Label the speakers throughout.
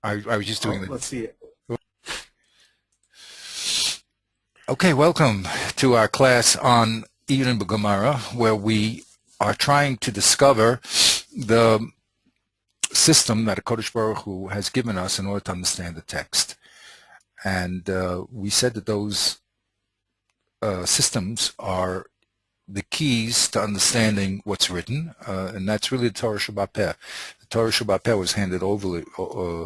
Speaker 1: I was just doing
Speaker 2: Let's see it.
Speaker 1: Okay, welcome to our class on Eden Gemara, where we are trying to discover the system that a Kodesh Baruch Hu has given us in order to understand the text. And we said that those systems are the keys to understanding what's written, and that's really the Torah Shabbat Peh. The Torah Shabbat Peh was handed over,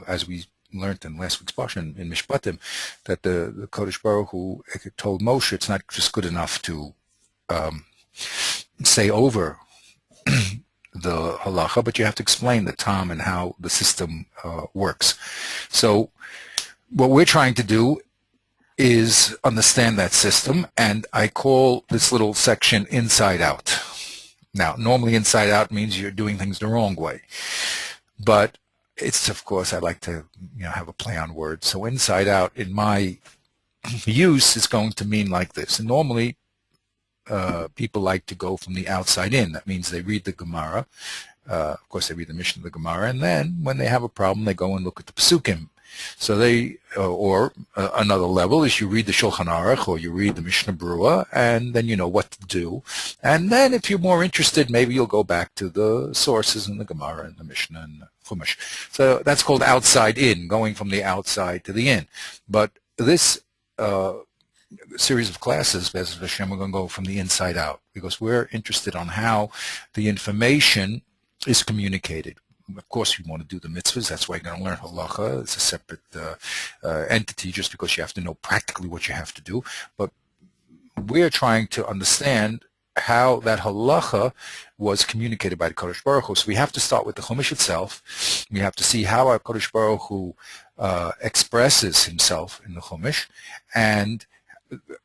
Speaker 1: as we learned in last week's portion in Mishpatim, that the Kodesh Baruch Hu told Moshe it's not just good enough to say over the halacha, but you have to explain the tam and how the system works. So what we're trying to do is understand that system, and I call this little section inside out. Now, normally inside out means you're doing things the wrong way, but it's, of course, I like to have a play on words. So inside out in my use is going to mean like this. And normally people like to go from the outside in. That means they read the Gemara. Of course, they read the Mishnah of the Gemara, and then when they have a problem, they go and look at the Pesukim. So they, or another level is you read the Shulchan Aruch or you read the Mishnah Berurah, and then you know what to do. And then if you're more interested, maybe you'll go back to the sources in the Gemara and the Mishnah and the Chumash. So that's called outside in, going from the outside to the in. But this series of classes, Be'ez Hashem, we're going to go from the inside out, because we're interested on how the information is communicated. Of course, you want to do the mitzvahs. That's why you're going to learn halacha. It's a separate entity, just because you have to know practically what you have to do. But we're trying to understand how that halacha was communicated by the Kodesh Baruch Hu. So we have to start with the Chumash itself. We have to see how our Kodesh Baruch Hu expresses himself in the Chumash, and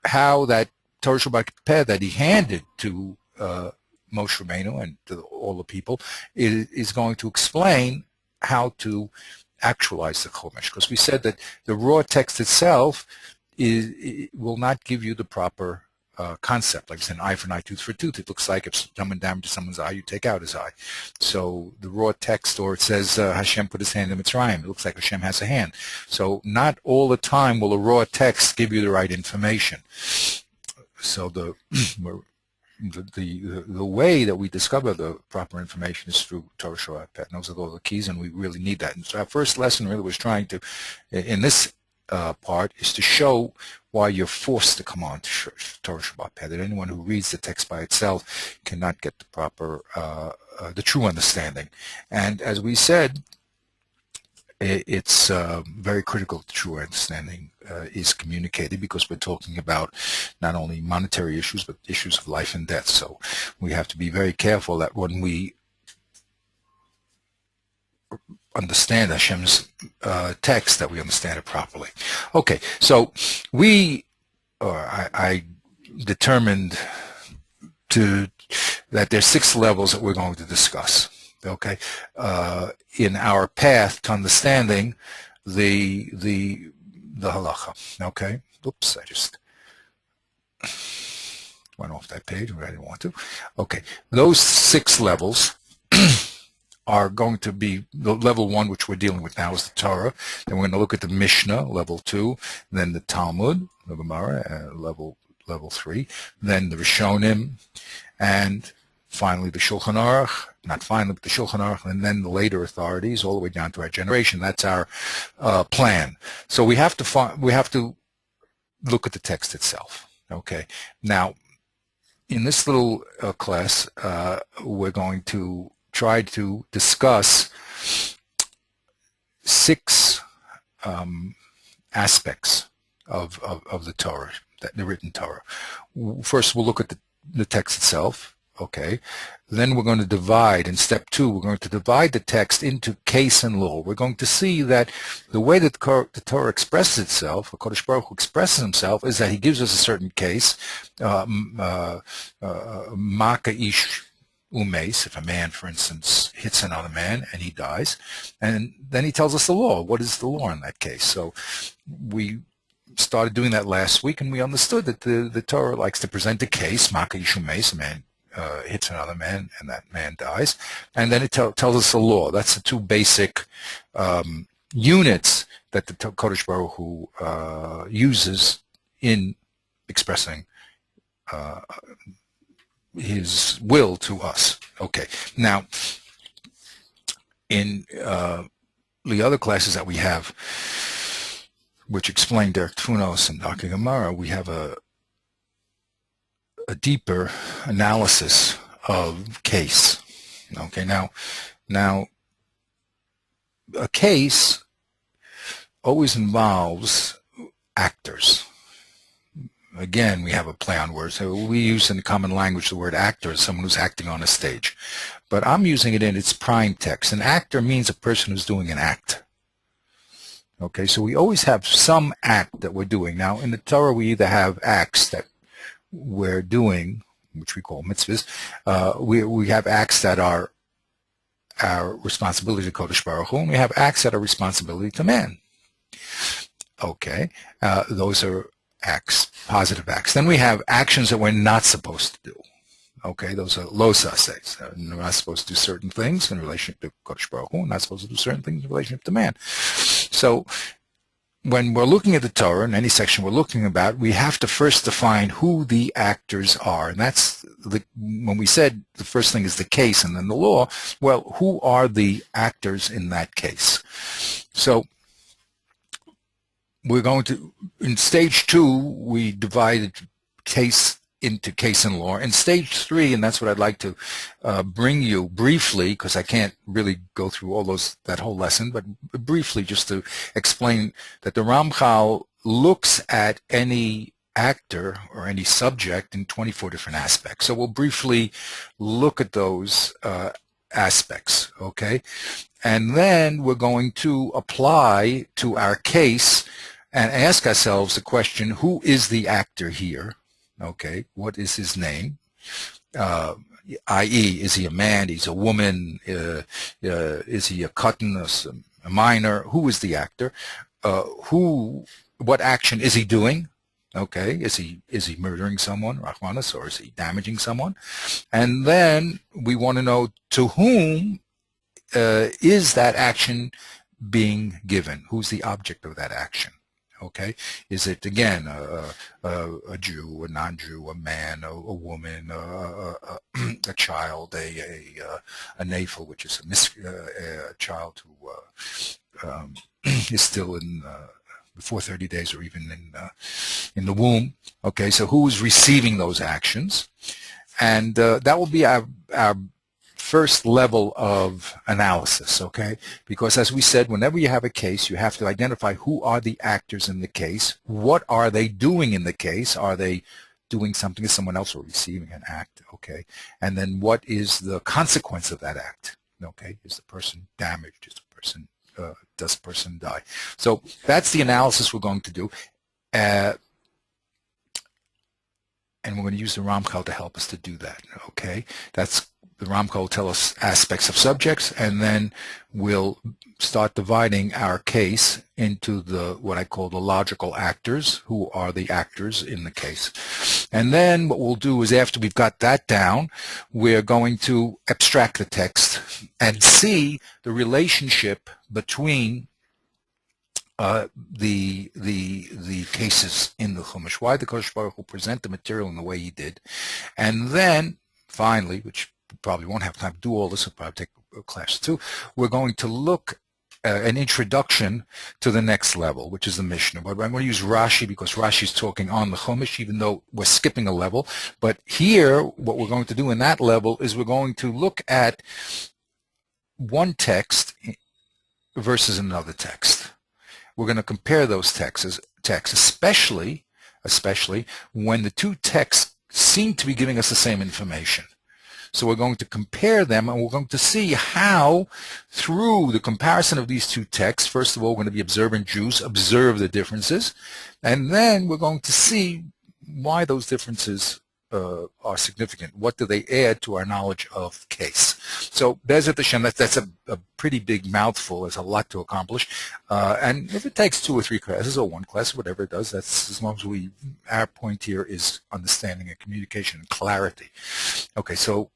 Speaker 1: how that Torah Shabbat Peh that he handed to Moshe Rabbeinu and to all the people is going to explain how to actualize the Chumash. Because we said that the raw text itself will not give you the proper concept. Like it's an eye for an eye, tooth for a tooth. It looks like if someone damages someone's eye, you take out his eye. So the raw text, or it says Hashem put his hand in Mitzrayim, it looks like Hashem has a hand. So not all the time will a raw text give you the right information. So the way that we discover the proper information is through Torah Shabbat Peh. Those are all the keys, and we really need that. And so our first lesson really was trying to, in this part, is to show why you're forced to come on to Torah Shabbat Peh. That anyone who reads the text by itself cannot get the proper, the true understanding. And as we said, it's very critical that true understanding is communicated, because we're talking about not only monetary issues, but issues of life and death. So we have to be very careful that when we understand Hashem's text, that we understand it properly. Okay, so I determined that there's 6 levels that we're going to discuss. Okay, in our path to understanding the halacha. Okay, oops, I just went off that page where I didn't want to. Okay, those 6 levels are going to be the level 1, which we're dealing with now, is the Torah. Then we're going to look at the Mishnah, level 2. Then the Talmud, the Gemara, level 3. Then the Rishonim, and finally the Shulchan Aruch. Not finally, but the Shulchan Aruch, and then the later authorities, all the way down to our generation. That's our plan. So we have to look at the text itself. Okay. Now, in this little class, we're going to try to discuss 6 aspects of the Torah, the written Torah. First, we'll look at the text itself. Okay, then we're going to divide, in step 2, we're going to divide the text into case and law. We're going to see that the way that the Torah expresses itself, the Kodesh Baruch Hu expresses himself, is that he gives us a certain case, maka ish umes, if a man, for instance, hits another man and he dies, and then he tells us the law. What is the law in that case? So we started doing that last week, and we understood that the Torah likes to present a case, maka ish umes, a man hits another man and that man dies, and then it tells us the law. That's the 2 basic units that the Kodesh Baruch Hu uses in expressing his will to us. Okay, now in the other classes that we have, which explain Derek Tfunos and Dr. Gemara, we have a deeper analysis of case. Okay, now a case always involves actors. Again, we have a play on words. So we use in the common language the word actor as someone who's acting on a stage. But I'm using it in its prime text. An actor means a person who's doing an act. Okay, so we always have some act that we're doing. Now, in the Torah, we either have acts that we're doing, which we call mitzvahs. We have acts that are our responsibility to Kodesh Baruch Hu, and we have acts that are responsibility to man. Okay, those are acts, positive acts. Then we have actions that we're not supposed to do. Okay, those are lo sases. We're not supposed to do certain things in relation to Kodesh Baruch Hu. We're not supposed to do certain things in relation to man. So when we're looking at the Torah, in any section we're looking about, we have to first define who the actors are. And that's when we said the first thing is the case and then the law, well, who are the actors in that case? So we're going to, in stage 2, we divided case into case and law. In stage 3, and that's what I'd like to bring you briefly, because I can't really go through all that whole lesson, but briefly just to explain that the Ramchal looks at any actor or any subject in 24 different aspects. So we'll briefly look at those aspects, okay? And then we're going to apply to our case and ask ourselves the question, who is the actor here? Okay, what is his name? I.e., is he a man? He's a woman? Is he a katan, a minor? Who is the actor? What action is he doing? Okay, is he murdering someone, Rahmanas, or is he damaging someone? And then we want to know to whom is that action being given? Who's the object of that action? Okay, is it again a Jew, a non-Jew, a man, a woman, a child, a navel, which is a child who is still in before 30 days or even in the womb? Okay, so who's receiving those actions? And that will be our first level of analysis, okay? Because as we said, whenever you have a case, you have to identify who are the actors in the case, what are they doing in the case, are they doing something to someone else or receiving an act, okay? And then what is the consequence of that act, okay? Is the person damaged? Is the person, does the person die? So that's the analysis we're going to do. And we're going to use the Ramchal to help us to do that, okay? That's the Ramchal will tell us aspects of subjects, and then we'll start dividing our case into what I call the logical actors, who are the actors in the case. And then what we'll do is, after we've got that down, we're going to abstract the text and see the relationship between the cases in the Chumash, why the Kodesh Baruch Hu present the material in the way he did, and then finally, which we probably won't have time to do all this, we'll probably take a class 2, we're going to look an introduction to the next level, which is the Mishnah. But I'm going to use Rashi because Rashi is talking on the Chumash, even though we're skipping a level. But here, what we're going to do in that level is we're going to look at one text versus another text. We're going to compare those texts, especially when the two texts seem to be giving us the same information. So we're going to compare them, and we're going to see how, through the comparison of these two texts, first of all, we're going to be observant Jews, observe the differences, and then we're going to see why those differences are significant. What do they add to our knowledge of case? So Bezat Hashem, that's a pretty big mouthful. There's a lot to accomplish. And if it takes 2 or 3 classes or 1 class, whatever it does, that's as long as our point here is understanding and communication and clarity. Okay, so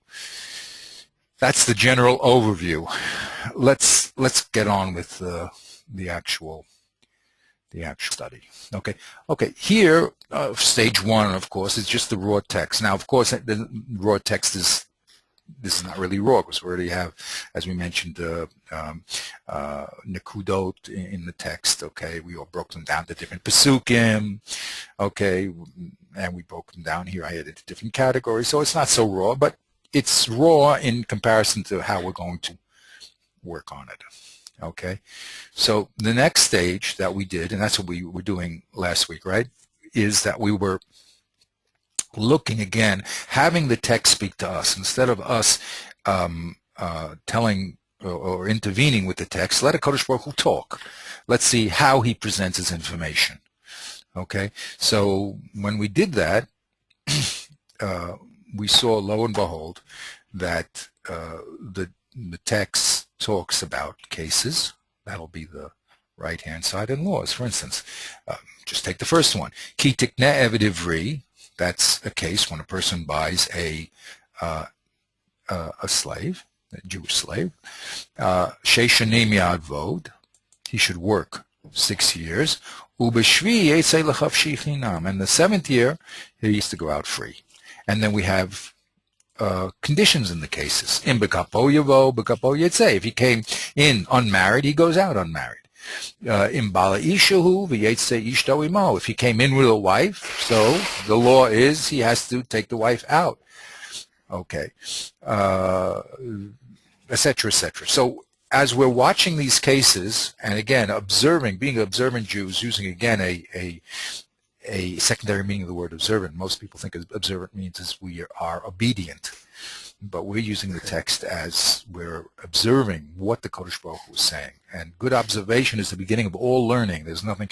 Speaker 1: that's the general overview. Let's get on with the actual study. Okay. Here, stage one, of course, is just the raw text. Now, of course, the raw text is this is not really raw because we already have, as we mentioned, nekudot in the text. Okay, we all broke them down to different pesukim. Okay, and we broke them down here. I added different categories, so it's not so raw, but it's raw in comparison to how we're going to work on it. Okay, so the next stage that we did, and that's what we were doing last week, right, is that we were looking again, having the text speak to us instead of us telling or intervening with the text. Let HaKadosh Baruch Hu talk. Let's see how he presents his information. Okay, so when we did that, we saw, lo and behold, that the text talks about cases. That'll be the right-hand side, and laws. For instance, just take the first one. Ki tikneh eved ivri. That's a case when a person buys a slave, a Jewish slave. Sheish shanim ya'avod. He should work 6 years. Ubeshvi yetzei l'chavshi chinam. And the 7th year, he used to go out free. And then we have conditions in the cases. In bekapo yavo, bekapo yetzei. If he came in unmarried, he goes out unmarried. In bala ishahu v'yetzei ishto imo. If he came in with a wife, so the law is he has to take the wife out. Okay, etc., etc. So as we're watching these cases, and again observing, being observant Jews, using again a secondary meaning of the word observant. Most people think observant means as we are obedient. But we're using the text as we're observing what the Kodesh Baruch Hu is saying. And good observation is the beginning of all learning. There's nothing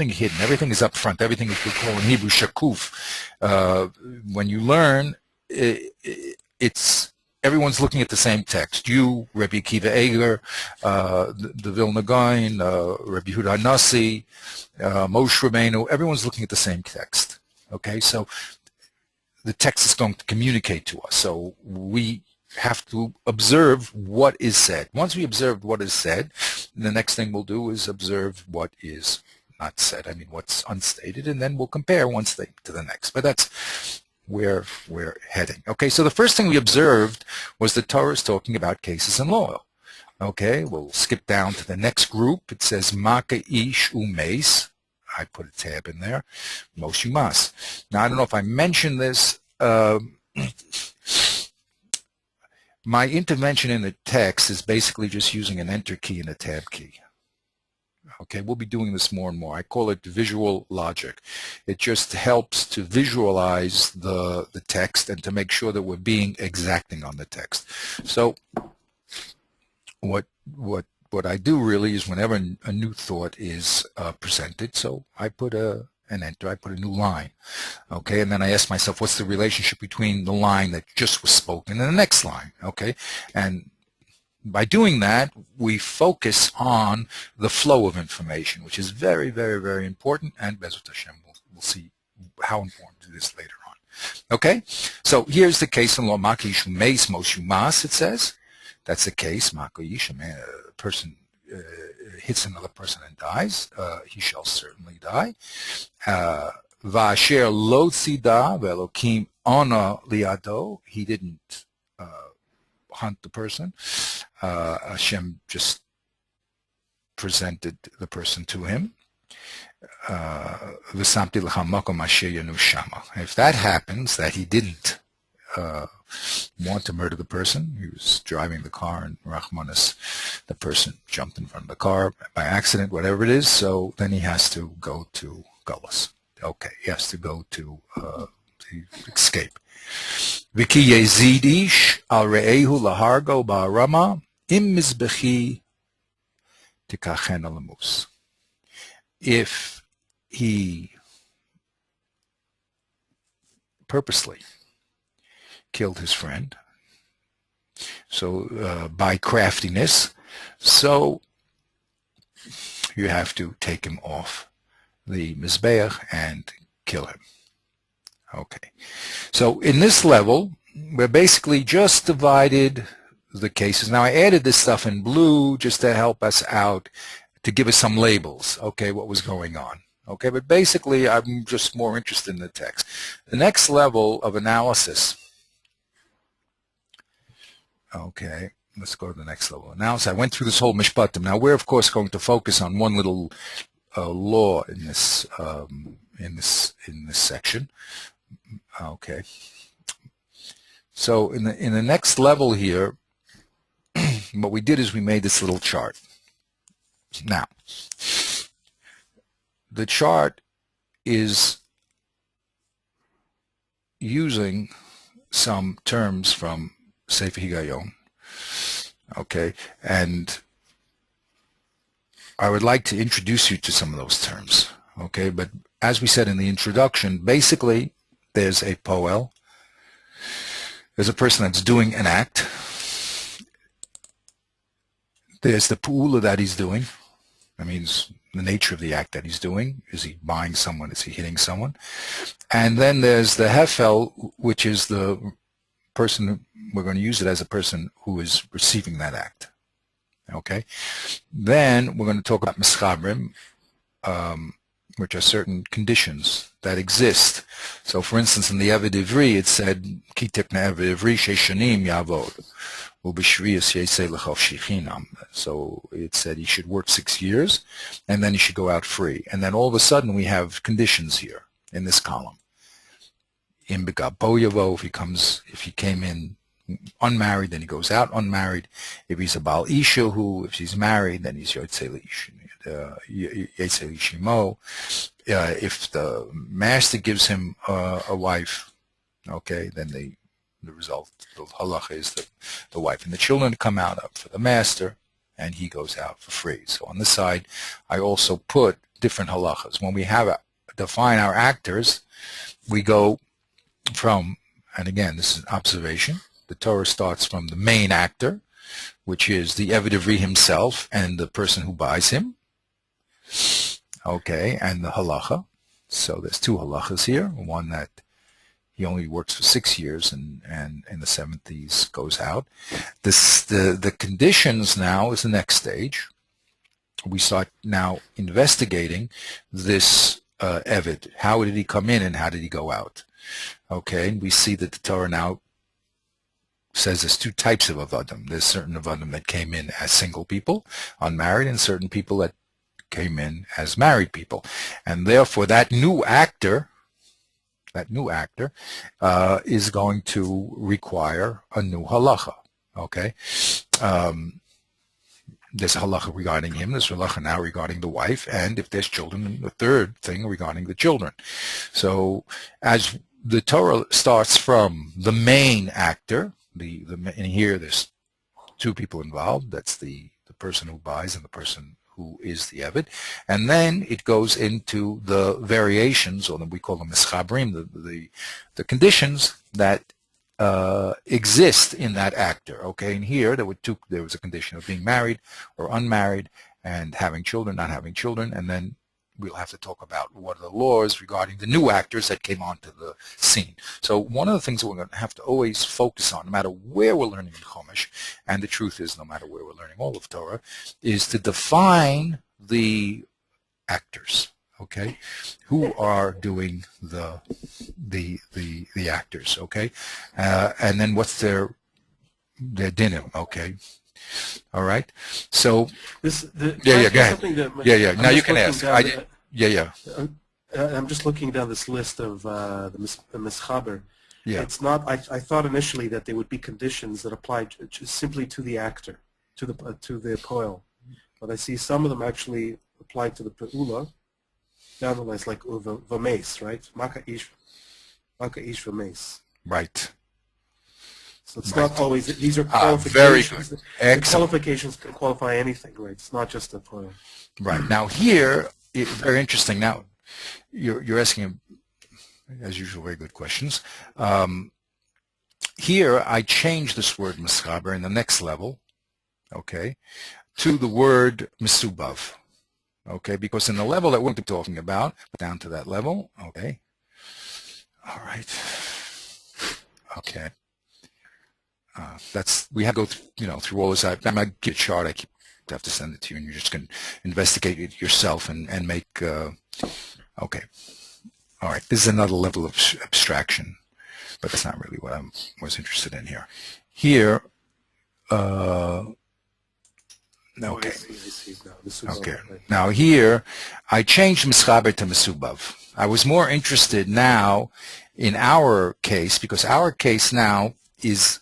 Speaker 1: hidden. Everything is up front. Everything is what we call in Hebrew shakuf. When you learn, it's everyone's looking at the same text. You, Rabbi Akiva Eger, the Vilna Gaon, Rabbi Yehuda Nasi, Moshe Rabbeinu, everyone's looking at the same text. Okay, so the text is going to communicate to us. So we have to observe what is said. Once we observe what is said, the next thing we'll do is observe what is not said. I mean, what's unstated, and then we'll compare one thing to the next. But that's where we're heading. Okay, so the first thing we observed was the Torah is talking about cases in law. Okay, we'll skip down to the next group. It says Maka Ish Umeis. I put a tab in there. Moshe Mas. Now, I don't know if I mentioned this. My intervention in the text is basically just using an enter key and a tab key. Okay, we'll be doing this more and more. I call it visual logic. It just helps to visualize the text and to make sure that we're being exacting on the text. So what I do really is whenever a new thought is presented, so I put an enter, I put a new line, okay, and then I ask myself, what's the relationship between the line that just was spoken and the next line, okay, and by doing that, we focus on the flow of information, which is very, very, very important, and Bezrat Hashem, we'll see how important it is later on, okay, so here's the case in law, Makish Meis Moshe Mas, it says. That's the case. Makoyish, a person hits another person and dies. He shall certainly die. Va'asher lo tzida ve'elokim ona liado. He didn't hunt the person. Hashem just presented the person to him. V'samti l'cha makom asher yanu shama. If that happens, that he didn't want to murder the person. He was driving the car and Rahmanas, the person jumped in front of the car by accident, whatever it is, so then he has to go to Gullus. Okay, he has to go to escape. V'ki yezid ish al re'ehu lahargo ba'arama im mizbechi tikachen alamus. If he purposely killed his friend, so by craftiness, so you have to take him off the Mizbeach and kill him. Okay, so in this level, we're basically just divided the cases. Now I added this stuff in blue just to help us out, to give us some labels, okay, what was going on. Okay, but basically I'm just more interested in the text. The next level of analysis, okay, let's go to the next level of analysis. I went through this whole mishpatim. Now we're of course going to focus on one little law in this section. Okay. So in the next level here, what we did is we made this little chart. Now, the chart is using some terms from Sefer Higayon, okay, and I would like to introduce you to some of those terms, okay, but as we said in the introduction, basically there's a poel, there's a person that's doing an act, there's the pu'ula that he's doing, that means the nature of the act that he's doing. Is he buying someone? Is he hitting someone? And then there's the hefel, which is the person, we're going to use it as a person who is receiving that act. Okay? Then we're going to talk about mischabrim, which are certain conditions that exist. So for instance, in the Eved Ivri, it said, Ki tekna Eved Ivri sheishanim yavod. So it said he should work 6 years and then he should go out free. And then all of a sudden we have conditions here in this column. If he came in unmarried, then he goes out unmarried. If he's a Baal Ishahu, if he's married, then he's Yotzei Lishimo. If the master gives him a wife, okay, then the result, the halacha is that the wife and the children come out up for the master, and he goes out for free. So on this side, I also put different halachas. When we have define our actors, we go from, and again, this is an observation, the Torah starts from the main actor, which is the Eved Ivri himself and the person who buys him, okay, and the halacha. So there's two halachas here, one that he only works for 6 years, and in the seventh he goes out. The conditions now is the next stage. We start now investigating this Eved. How did he come in and how did he go out? Okay, and we see that the Torah now says there's two types of avadim. There's certain avadim that came in as single people, unmarried, and certain people that came in as married people. And therefore that new actor is going to require a new halacha, okay? There's a halacha regarding him, there's a halacha now regarding the wife, and if there's children, the third thing regarding the children. So as the Torah starts from the main actor, and here there's two people involved, that's the person who buys and the person who is the Eved, and then it goes into the variations, or we call them mischabrim, the conditions that exist in that actor. Okay, and here there was a condition of being married or unmarried, and having children, not having children, and then we'll have to talk about what are the laws regarding the new actors that came onto the scene. So one of the things that we're going to have to always focus on, no matter where we're learning in Chumash, and the truth is no matter where we're learning all of Torah, is to define the actors, okay, who are doing the actors, okay, and then what's their dinim, okay. All right. So go ahead. Now you can ask.
Speaker 2: I'm just looking down this list of the mischaber.
Speaker 1: Yeah.
Speaker 2: It's not. I thought initially that there would be conditions that apply simply to the actor, to the poel, but I see some of them actually apply to the peula. Down the list, like v'meis, right? Maka ish v'meis.
Speaker 1: Right.
Speaker 2: So it's not always, these are qualifications.
Speaker 1: Very good. Excellent.
Speaker 2: Qualifications can qualify anything, right? It's not just a poil.
Speaker 1: Right. Now here, very interesting. Now, you're asking, as usual, very good questions. Here, I changed this word mischaber in the next level, okay, to the word misubav, okay, because in the level that we're talking about, down to that level, okay, all right, okay. We have to go through all this. I might get a chart. I have to send it to you, and you just can investigate it yourself and make. Okay, all right. This is another level of abstraction, but that's not really what I was interested in here. Here, okay.
Speaker 2: I see. Now, this is
Speaker 1: Okay.
Speaker 2: right.
Speaker 1: Now here, I changed mischaber to mesubav. I was more interested now in our case, because our case now is,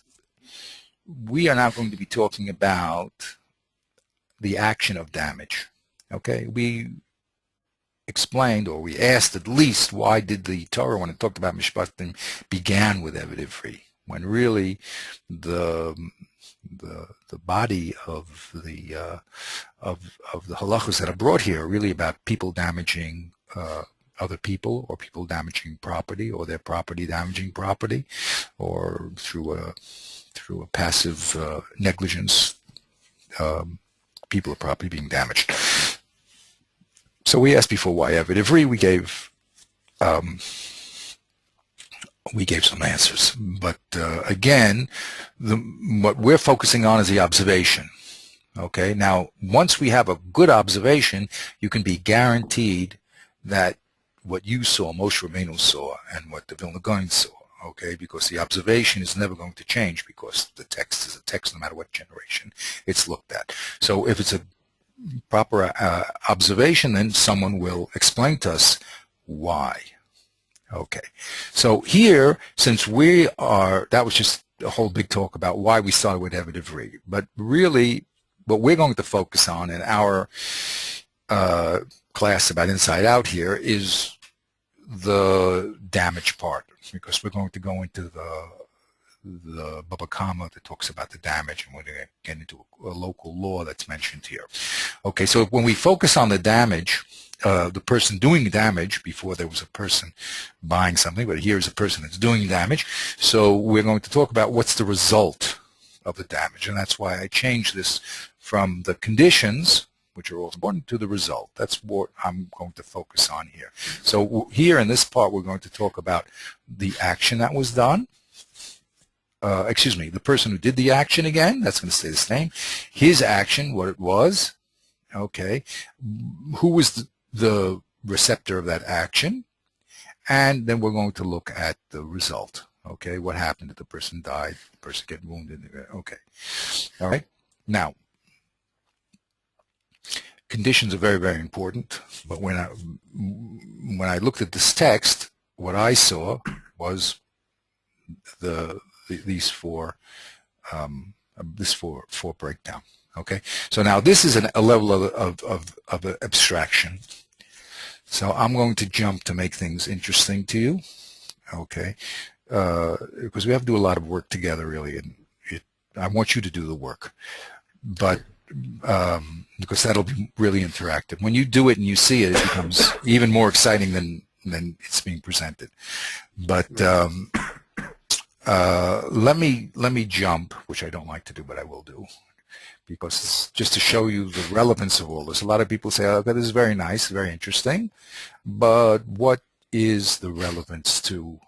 Speaker 1: we are now going to be talking about the action of damage. Okay, we explained, or we asked at least, why did the Torah, when it talked about mishpatim, began with Eved Ivri, when really the body of the halachos that are brought here are really about people damaging other people, or people damaging property, or their property damaging property, or through a passive negligence, people or property being damaged. So we asked before why Eved Ivri. We gave some answers, but again, what we're focusing on is the observation. Okay, now once we have a good observation, you can be guaranteed that what you saw, Moshe Rabbeinu saw, and what the Vilna Gaon saw, okay, because the observation is never going to change, because the text is a text no matter what generation it's looked at. So if it's a proper observation, then someone will explain to us why. Okay, so here, since we are, that was just a whole big talk about why we started with Eved Ivri, but really what we're going to focus on in our class about Inside Out here is the damage part, because we're going to go into the Baba Kama that talks about the damage, and we're going to get into a local law that's mentioned here. Okay, so when we focus on the damage, the person doing damage, before there was a person buying something, but here's a person that's doing damage, so we're going to talk about what's the result of the damage, and that's why I changed this from the conditions, which are also important, to the result. That's what I'm going to focus on here. So here in this part, we're going to talk about the action that was done. The person who did the action again, that's going to stay the same. His action, what it was, okay. Who was the receptor of that action? And then we're going to look at the result, okay. What happened? Did the person die? Did the person get wounded? Okay. All right. Now, conditions are very, very important, but when I looked at this text, what I saw was these four breakdown. Okay, so now this is a level of abstraction. So I'm going to jump to make things interesting to you. Okay, because we have to do a lot of work together, really, and I want you to do the work, but because that'll be really interactive. When you do it and you see it, it becomes even more exciting than it's being presented. But let me jump, which I don't like to do, but I will do, because it's just to show you the relevance of all this. A lot of people say, okay, this is very nice, very interesting, but what is the relevance to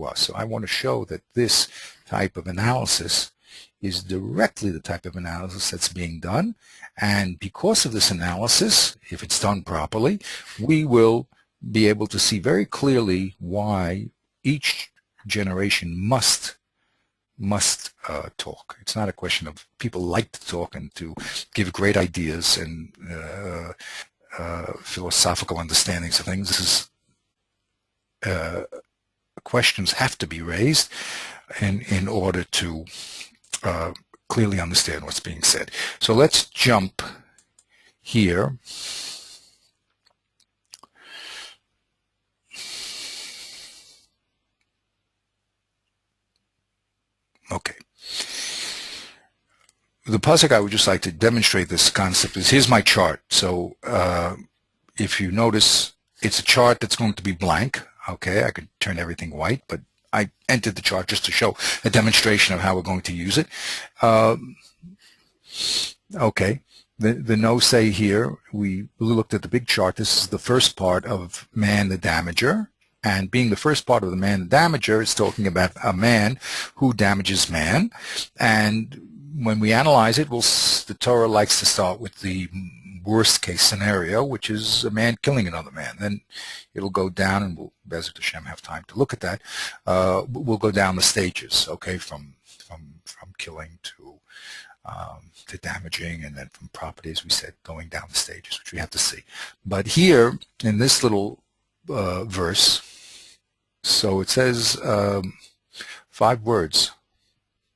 Speaker 1: us? So I want to show that this type of analysis is directly the type of analysis that's being done, and because of this analysis, if it's done properly, we will be able to see very clearly why each generation must talk. It's not a question of people like to talk and to give great ideas and philosophical understandings of things. This is questions have to be raised in order to clearly understand what's being said. So let's jump here. Okay. The pasuk I would just like to demonstrate this concept is, here's my chart. So if you notice, it's a chart that's going to be blank. Okay, I could turn everything white, but I entered the chart just to show a demonstration of how we're going to use it. Okay, the notes say here, we looked at the big chart. This is the first part of man, the damager. And being the first part of the man, the damager, is talking about a man who damages man. And when we analyze it, the Torah likes to start with the worst case scenario, which is a man killing another man. Then it'll go down, and we'll, Bezrat Hashem, have time to look at that. We'll go down the stages, okay, from killing to damaging, and then from property, as we said, going down the stages, which we have to see. But here, in this little verse, so it says 5 words,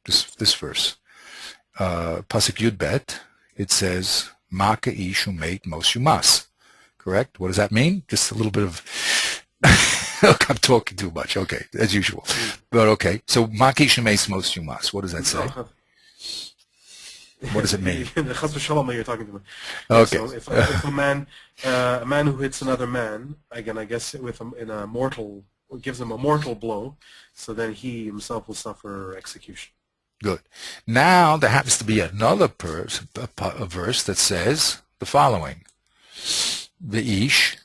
Speaker 1: this verse. Pasuk Yud Bet, it says, Ma ka'ish umeit mos yumas. Correct? What does that mean? Just a little bit of, look, I'm talking too much. Okay, as usual. But okay, so Ma ka'ish umeit mos yumas. What does that say? What does it mean?
Speaker 2: Chas v'shalom, you're talking to me.
Speaker 1: Okay.
Speaker 2: So if a man who hits another man, again, I guess gives him a mortal blow, so then he himself will suffer execution.
Speaker 1: Good. Now there happens to be another a verse that says the following: V'ish.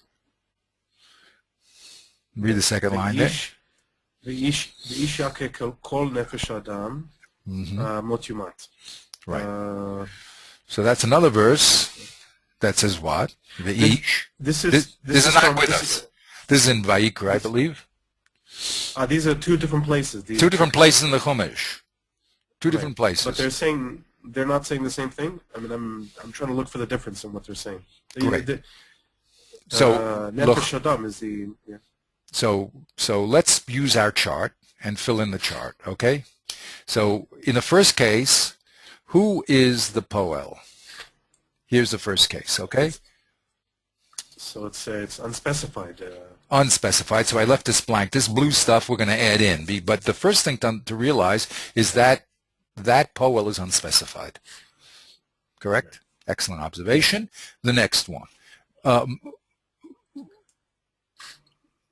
Speaker 1: Read the second line there.
Speaker 2: V'ish yakeh kol nefesh adam mot yumat.
Speaker 1: Right. So that's another verse that says what? V'ish.
Speaker 2: This is
Speaker 1: not with us. This is in Vayikra, I believe.
Speaker 2: These are 2 different places.
Speaker 1: Two different places in the Chumash. Two different places.
Speaker 2: But they're not saying the same thing. I mean, I'm trying to look for the difference in what they're saying.
Speaker 1: Great. So
Speaker 2: Nefesh Adam is the. Yeah.
Speaker 1: So let's use our chart and fill in the chart. Okay. So in the first case, who is the Poel? Here's the first case. Okay.
Speaker 2: So it's unspecified.
Speaker 1: Unspecified. So I left this blank. This blue stuff we're going to add in. But the first thing to realize is that Poel is unspecified. Correct? Excellent observation. The next one.
Speaker 2: The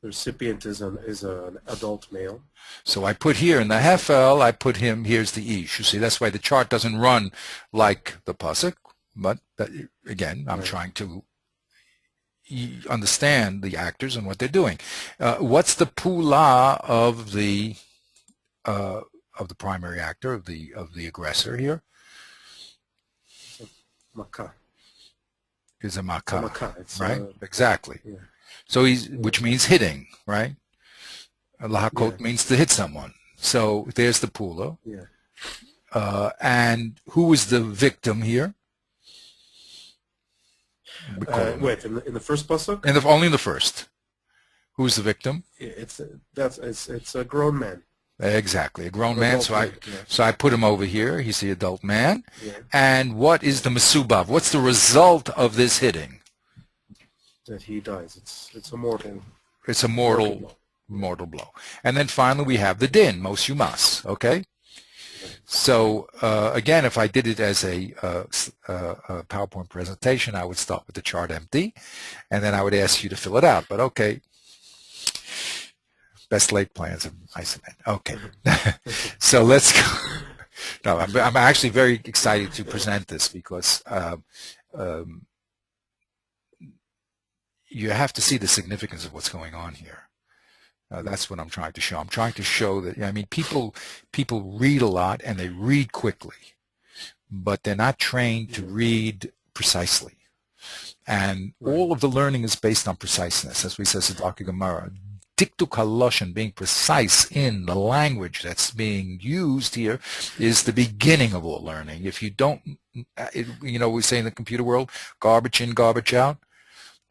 Speaker 2: recipient is an adult male.
Speaker 1: So I put here in the Hefel, I put him, here's the Ish. You see, that's why the chart doesn't run like the Pasuk. But again, I'm trying to understand the actors and what they're doing. What's the pula of the primary actor, of the aggressor here?
Speaker 2: Makah.
Speaker 1: Is a makah,
Speaker 2: It's
Speaker 1: right? Exactly.
Speaker 2: Yeah.
Speaker 1: So which means hitting, right? Lahakot means to hit someone. So there's the pula.
Speaker 2: Yeah.
Speaker 1: And who is the victim here?
Speaker 2: Wait, in the first pasuk?
Speaker 1: Only in the first. Who's the victim?
Speaker 2: It's a grown man.
Speaker 1: Exactly, a grown man. So I put him over here. He's the adult man.
Speaker 2: Yeah.
Speaker 1: And what is the mesubav? What's the result of this hitting?
Speaker 2: That he dies. It's a mortal.
Speaker 1: It's a mortal blow. And then finally we have the din, mos yumas. Okay. So again, if I did it as a PowerPoint presentation, I would start with the chart empty, and then I would ask you to fill it out. But okay. Best laid plans of mice and men. Okay. So let's go. No, I'm actually very excited to present this because you have to see the significance of what's going on here. That's what I'm trying to show. I'm trying to show that, I mean, people read a lot and they read quickly, but they're not trained to read precisely. And all of the learning is based on preciseness, as we say in Dr. Gemara. Diktuk haloshen, being precise in the language that's being used here, is the beginning of all learning. If you don't, we say in the computer world, garbage in, garbage out.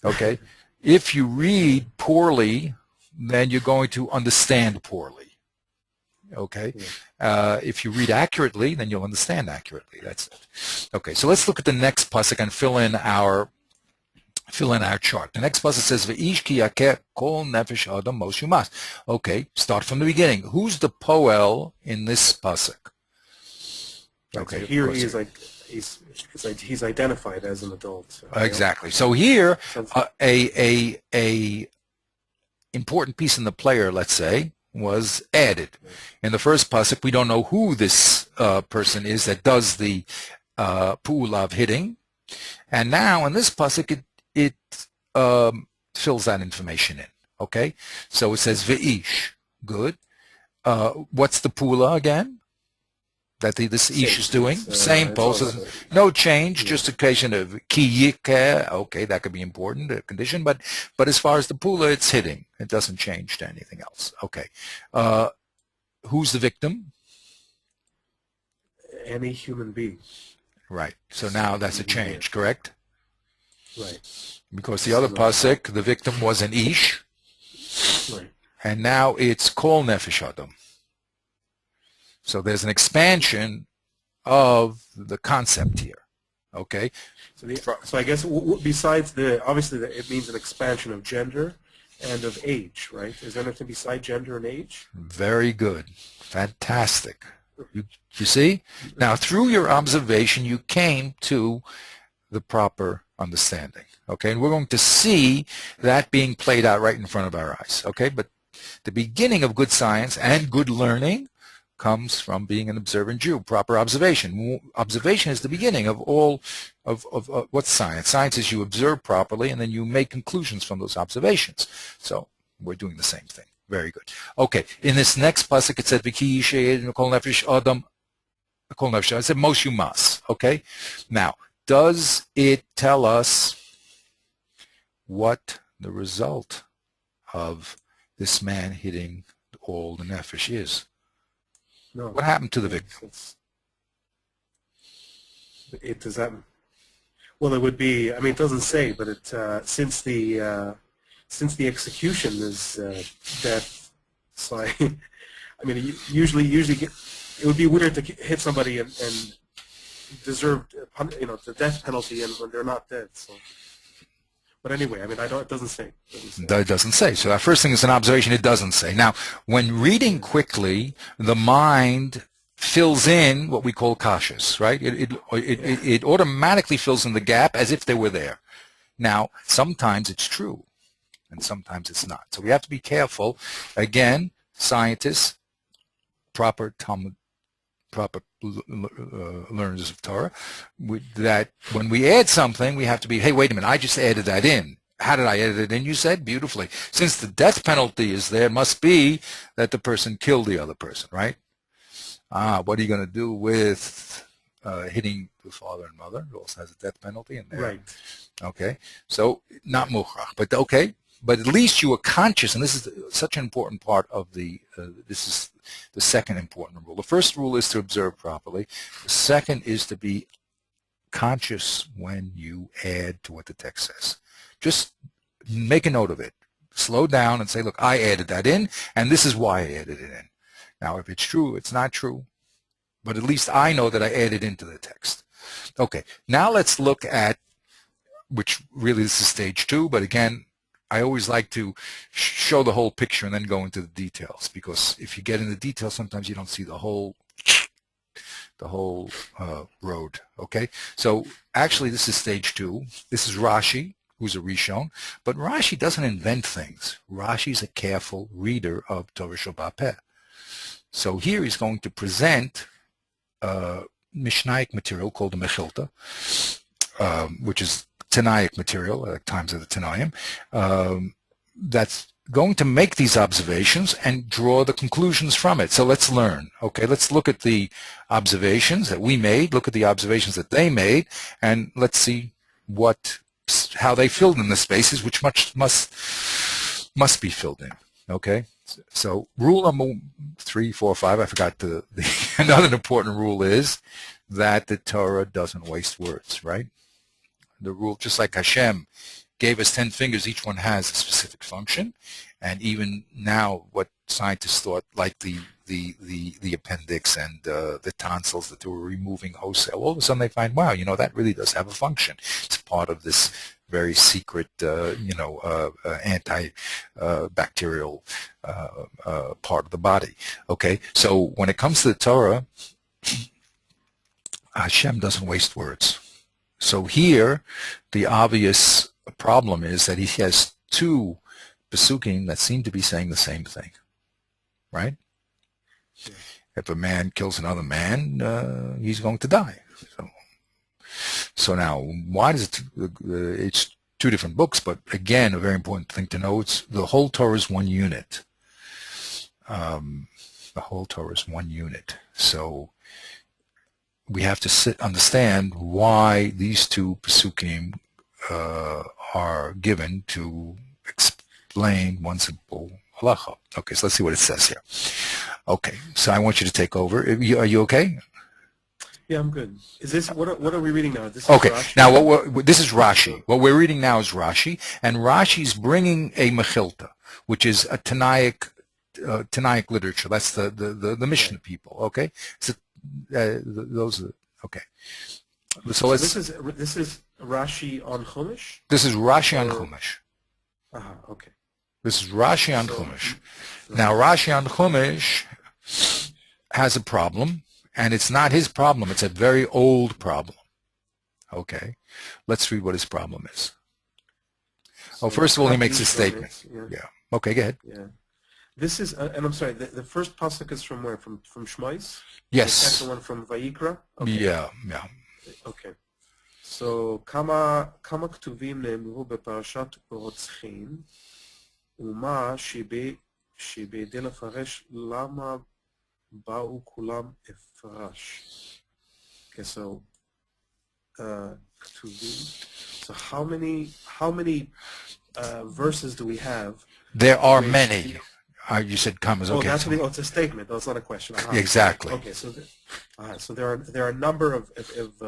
Speaker 1: Okay? If you read poorly, then you're going to understand poorly. Okay? If you read accurately, then you'll understand accurately. That's it. Okay, so let's look at the next pasuk and fill in our chart. The next pasuk says, "Ve'ish ki yakeh kol nefesh adam mos yumas." Okay, start from the beginning. Who's the poel in this pasuk?
Speaker 2: Okay, so here he is like he's identified as an adult.
Speaker 1: Exactly. So here, a important piece in the player, let's say, was added. In the first pasuk, we don't know who this person is that does the pu'ula of hitting, and now in this pasuk, it fills that information in. Okay, so it says ve'ish. Good. What's the pula again? That this ish is doing? Same
Speaker 2: It's all
Speaker 1: pulses, no change, just a question of ki yike. Okay, that could be important, a condition, but as far as the pula, it's hitting. It doesn't change to anything else. Okay. Who's the victim?
Speaker 2: any human being.
Speaker 1: Right. So now that's a change, correct?
Speaker 2: Right.
Speaker 1: Because the other pasuk, the victim was an ish,
Speaker 2: Right.
Speaker 1: and now it's kol nefesh adam. So there's an expansion of the concept here. Okay.
Speaker 2: So I guess besides obviously it means an expansion of gender and of age, right? Is there anything beside gender and age?
Speaker 1: Very good. Fantastic. You see? Now, through your observation, you came to the proper understanding. Okay, and we're going to see that being played out right in front of our eyes. Okay, but the beginning of good science and good learning comes from being an observant Jew. Proper observation. Observation is the beginning of all of what's science. Science is you observe properly and then you make conclusions from those observations. So we're doing the same thing. Very good. Okay, in this next pasuk it said V'ki yishayed kol nefesh adam kol nefesh. I said most you must. Okay, now does it tell us what the result of this man hitting all the nefesh is?
Speaker 2: No.
Speaker 1: What happened to the victim?
Speaker 2: It does that. Well, it would be. I mean, it doesn't say, but it since the execution is death. So I mean, usually it would be weird to hit somebody and deserve the death penalty, and when they're not dead. So. But anyway, I mean, it doesn't say.
Speaker 1: It doesn't say. So that first thing is an observation. It doesn't say. Now, when reading quickly, the mind fills in what we call kashas, right? It automatically fills in the gap as if they were there. Now, sometimes it's true, and sometimes it's not. So we have to be careful. Again, scientists, proper Talmud, proper learners of Torah, that when we add something, we have to be, hey, wait a minute, I just added that in. How did I add it in? You said beautifully. Since the death penalty is there, it must be that the person killed the other person, right? What are you going to do with hitting the father and mother? It also has a death penalty in there.
Speaker 2: Right.
Speaker 1: Okay. So not mukhrach, but okay. But at least you are conscious, and this is such an important part of this is the second important rule. The first rule is to observe properly. The second is to be conscious when you add to what the text says. Just make a note of it. Slow down and say, look, I added that in, and this is why I added it in. Now, if it's true, it's not true, but at least I know that I added into the text. Okay, now let's look at, which really this is stage 2, but again, I always like to show the whole picture and then go into the details, because if you get in the details, sometimes you don't see the whole road. Okay, so actually this is stage 2. This is Rashi, who's a Rishon, but Rashi doesn't invent things. Rashi's a careful reader of Torah Shel Peh. So here he's going to present Mishnaic material called the Mechilta, which is Tanaic material, at times of the Tanaim, that's going to make these observations and draw the conclusions from it. So let's learn. Okay, let's look at the observations that we made, look at the observations that they made, and let's see how they filled in the spaces, which must be filled in. Okay, so rule number 3, 4, 5, I forgot another important rule is that the Torah doesn't waste words, right? The rule, just like Hashem gave us 10 fingers, each one has a specific function, and even now what scientists thought, like the appendix and the tonsils that they were removing wholesale, all of a sudden they find, wow, that really does have a function. It's part of this very secret, antibacterial part of the body. Okay, so when it comes to the Torah, Hashem doesn't waste words. So here, the obvious problem is that he has 2 pesukim that seem to be saying the same thing, right? Yeah. If a man kills another man, he's going to die. So now, why does it's two different books, but again, a very important thing to know, it's the whole Torah is one unit. The whole Torah is one unit. So we have to understand why these two Pesukim are given to explain one simple halacha. Okay, so let's see what it says here. Okay, so I want you to take over. Are you okay?
Speaker 2: Yeah, I'm good. Is this what are we reading now? This is
Speaker 1: Okay,
Speaker 2: Rashi?
Speaker 1: now this is Rashi. What we're reading now is Rashi, and Rashi's bringing a Mechilta, which is a Tanaic literature. That's the Mishnah people. Okay, so those are okay. So let's.
Speaker 2: This is Rashi on Chumash.
Speaker 1: This is Rashi on Chumash.
Speaker 2: Okay.
Speaker 1: This is Rashi on Chumash. Now Rashi on Chumash has a problem. And it's not his problem. It's a very old problem. Okay. Let's read what his problem is. So first of all, he makes a statement. Yeah. Okay, go ahead.
Speaker 2: Yeah. This is, and I'm sorry, the first pasuk is from where? From Shmais?
Speaker 1: Yes.
Speaker 2: The second one from Vayikra? Okay.
Speaker 1: Yeah.
Speaker 2: Okay. So, kama ktuvim ne'emru beparashat רוצחים, ומה שבדי לפרש למה באו כולם אפרש. Okay, so Ktuvim. So how many verses do we have?
Speaker 1: There are many. You said commas. Okay.
Speaker 2: That's it's a statement. That's not a question.
Speaker 1: Exactly.
Speaker 2: Okay, so so there are a number of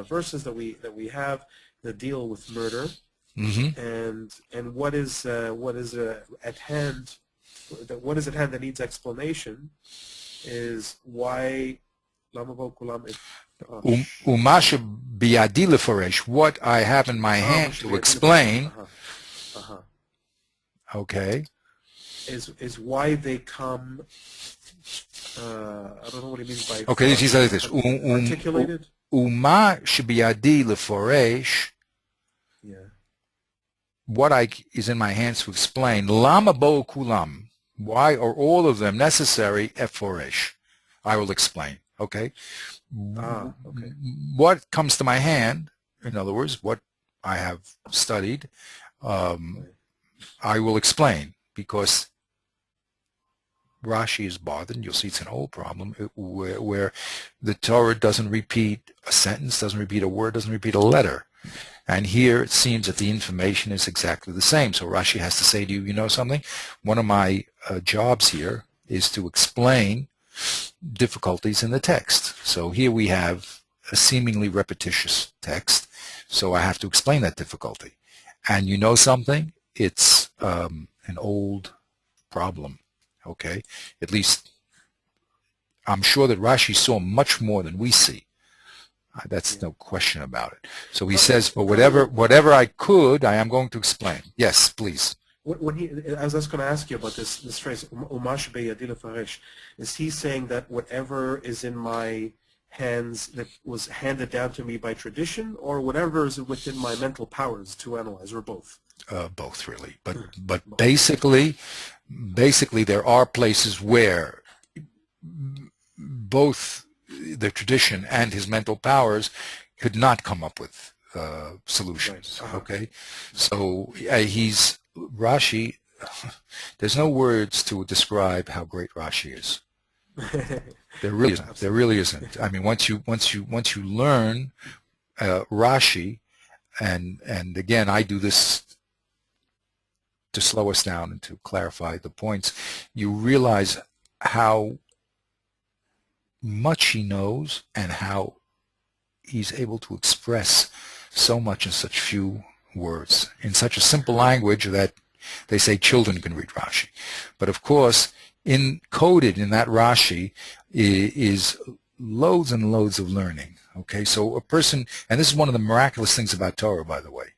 Speaker 2: verses that we have that deal with murder, and what is at hand? What is at hand that needs explanation? Is why
Speaker 1: Umasha biyadi leforesh, what I have in my hand to explain. Okay.
Speaker 2: Is why they come. I don't know what he means by.
Speaker 1: Okay, he says this.
Speaker 2: Articulated.
Speaker 1: Uma shebiyadi leforesh.
Speaker 2: Yeah.
Speaker 1: What is in my hands to explain. Lama bo kulam. Why are all of them necessary? Eforesh. I will explain. Okay?
Speaker 2: Okay.
Speaker 1: What comes to my hand, in other words, what I have studied, I will explain, because Rashi is bothered. You'll see it's an old problem where the Torah doesn't repeat a sentence, doesn't repeat a word, doesn't repeat a letter. And here it seems that the information is exactly the same. So Rashi has to say to you, you know something? One of my jobs here is to explain difficulties in the text. So here we have a seemingly repetitious text, so I have to explain that difficulty. And you know something? It's an old problem, okay? At least I'm sure that Rashi saw much more than we see. That's no question about it. So he says, but whatever I could, I am going to explain. Yes, please.
Speaker 2: I was just going to ask you about this phrase, umash beyadi lefaresh. Is he saying that whatever is in my hands that was handed down to me by tradition, or whatever is within my mental powers to analyze, or both?
Speaker 1: Both, really. But basically, there are places where both the tradition and his mental powers could not come up with solutions. Right. Okay, so Rashi. There's no words to describe how great Rashi is. There really isn't. There really isn't. I mean, once you learn Rashi, and again, I do this to slow us down and to clarify the points. You realize how much he knows and how he's able to express so much in such few words, in such a simple language that they say children can read Rashi. But of course, encoded in that Rashi is loads and loads of learning. Okay, so a person, and this is one of the miraculous things about Torah, by the way,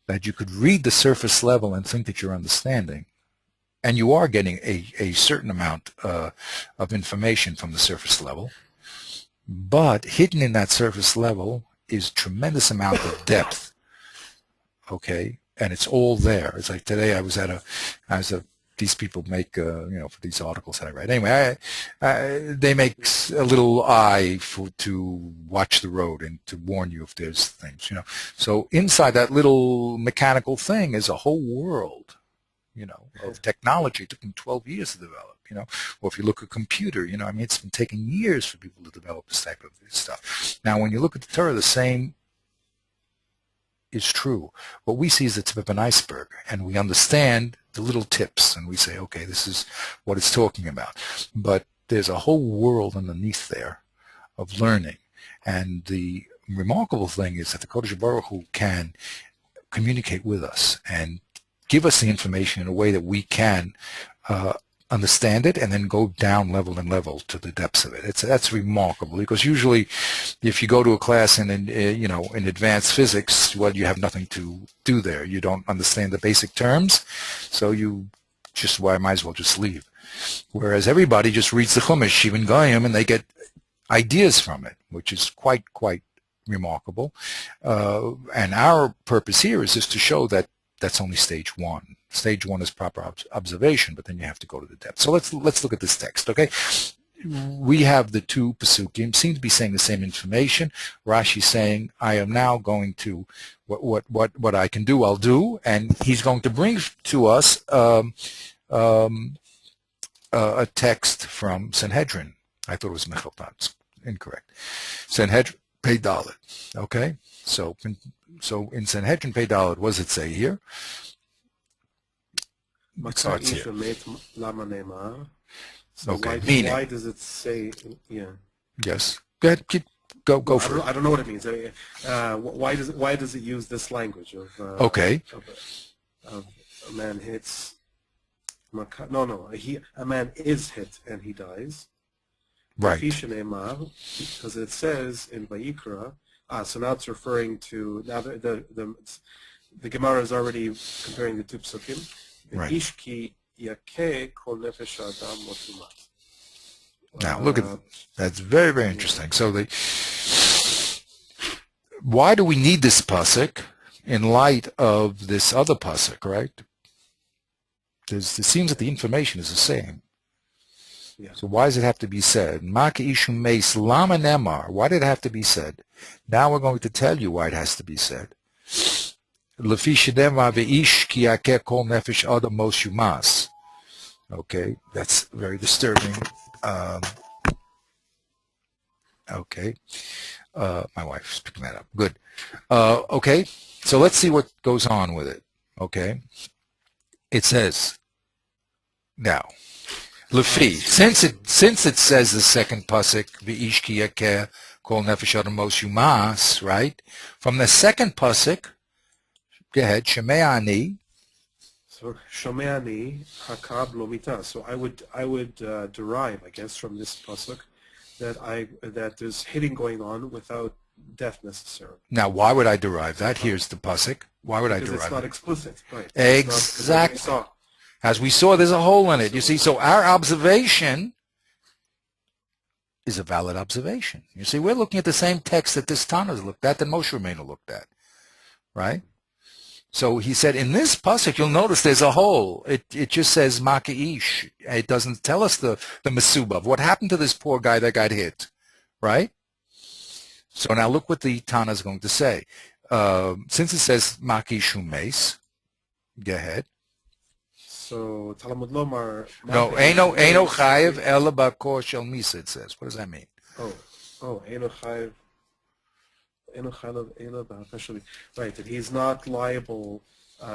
Speaker 1: that you could read the surface level and think that you're understanding, and you are getting a certain amount of information from the surface level, but hidden in that surface level is tremendous amount of depth. Okay, and it's all there. It's like today I was at a these people make, for these articles that I write. Anyway, they make a little eye to watch the road and to warn you if there's things, So inside that little mechanical thing is a whole world, of technology. It took them 12 years to develop, Or if you look at a computer, it's been taking years for people to develop this type of stuff. Now, when you look at the Torah, the same is true. What we see is the tip of an iceberg, and we understand the little tips, and we say, okay, this is what it's talking about. But there's a whole world underneath there of learning, and the remarkable thing is that the Kodesh Baruch Hu can communicate with us and give us the information in a way that we can understand it and then go down level and level to the depths of it. That's remarkable, because usually if you go to a class in advanced physics, well, you have nothing to do there. You don't understand the basic terms, so I might as well just leave. Whereas everybody just reads the Chumash, even Goyim, and they get ideas from it, which is quite remarkable. And our purpose here is just to show that that's only stage one. Stage one is proper observation, but then you have to go to the depth. So let's look at this text, okay? We have the two Pesukim, seem to be saying the same information. Rashi saying, I am now going to, what I can do, I'll do, and he's going to bring to us a text from Sanhedrin. I thought it was Mecheltat. It's incorrect. Sanhedrin, Pei Dalet, okay? So in Sanhedrin Pei Dalet, what does it say here? It starts here.
Speaker 2: So
Speaker 1: okay,
Speaker 2: why does it say, yeah?
Speaker 1: Yes. Go ahead, go for it.
Speaker 2: I don't know what it means. Why does it use this language of
Speaker 1: okay.
Speaker 2: Of a man hits, a man is hit and he dies.
Speaker 1: Right.
Speaker 2: Because it says in Vayikra, so now it's referring to, now the Gemara is already comparing the two psukim.
Speaker 1: Right.
Speaker 2: Ishki yakeh kol nefesh adam motumat.
Speaker 1: Now look at that's very interesting. So why do we need this pasuk in light of this other pasuk, right? It seems that the information is the same.
Speaker 2: Yeah.
Speaker 1: So why does it have to be said? Maka ishum meis lama nemar. Why did it have to be said? Now we're going to tell you why it has to be said. Lefi shedema ve'ish ki yakeh kol nefesh adam mos yumas. Okay, that's very disturbing. Okay, my wife's picking that up. Good. Okay, so let's see what goes on with it. Okay, it says now, Lefi, since it says the second pasuk v'ish ki yakeh kol nefesh adam mos yumas, right? From the second pasuk, go ahead, Shemei ani.
Speaker 2: So Shomeani hakab lo mita. So I would derive, I guess, from this pasuk that there's hitting going on without death necessarily.
Speaker 1: Now, why would I derive that? Here's the pasuk. Why would I derive
Speaker 2: Because it's not
Speaker 1: it?
Speaker 2: explicit, right?
Speaker 1: Exactly. As we saw, there's a hole in it. You see, so our observation is a valid observation. You see, we're looking at the same text that this Tana's looked at, that Moshe Rabbeinu looked at, right? So he said, in this pasuk, you'll notice there's a hole. It just says Makaish. It doesn't tell us the Mesubav. What happened to this poor guy that got hit, right? So now look what the Tana is going to say. Since it says Makish Humeis, go ahead.
Speaker 2: So Talmud Lomar.
Speaker 1: No, Eino Chayev Ela Bakor Shel Misa, it says. What does that mean?
Speaker 2: Eino Chayev. Right, that he's not liable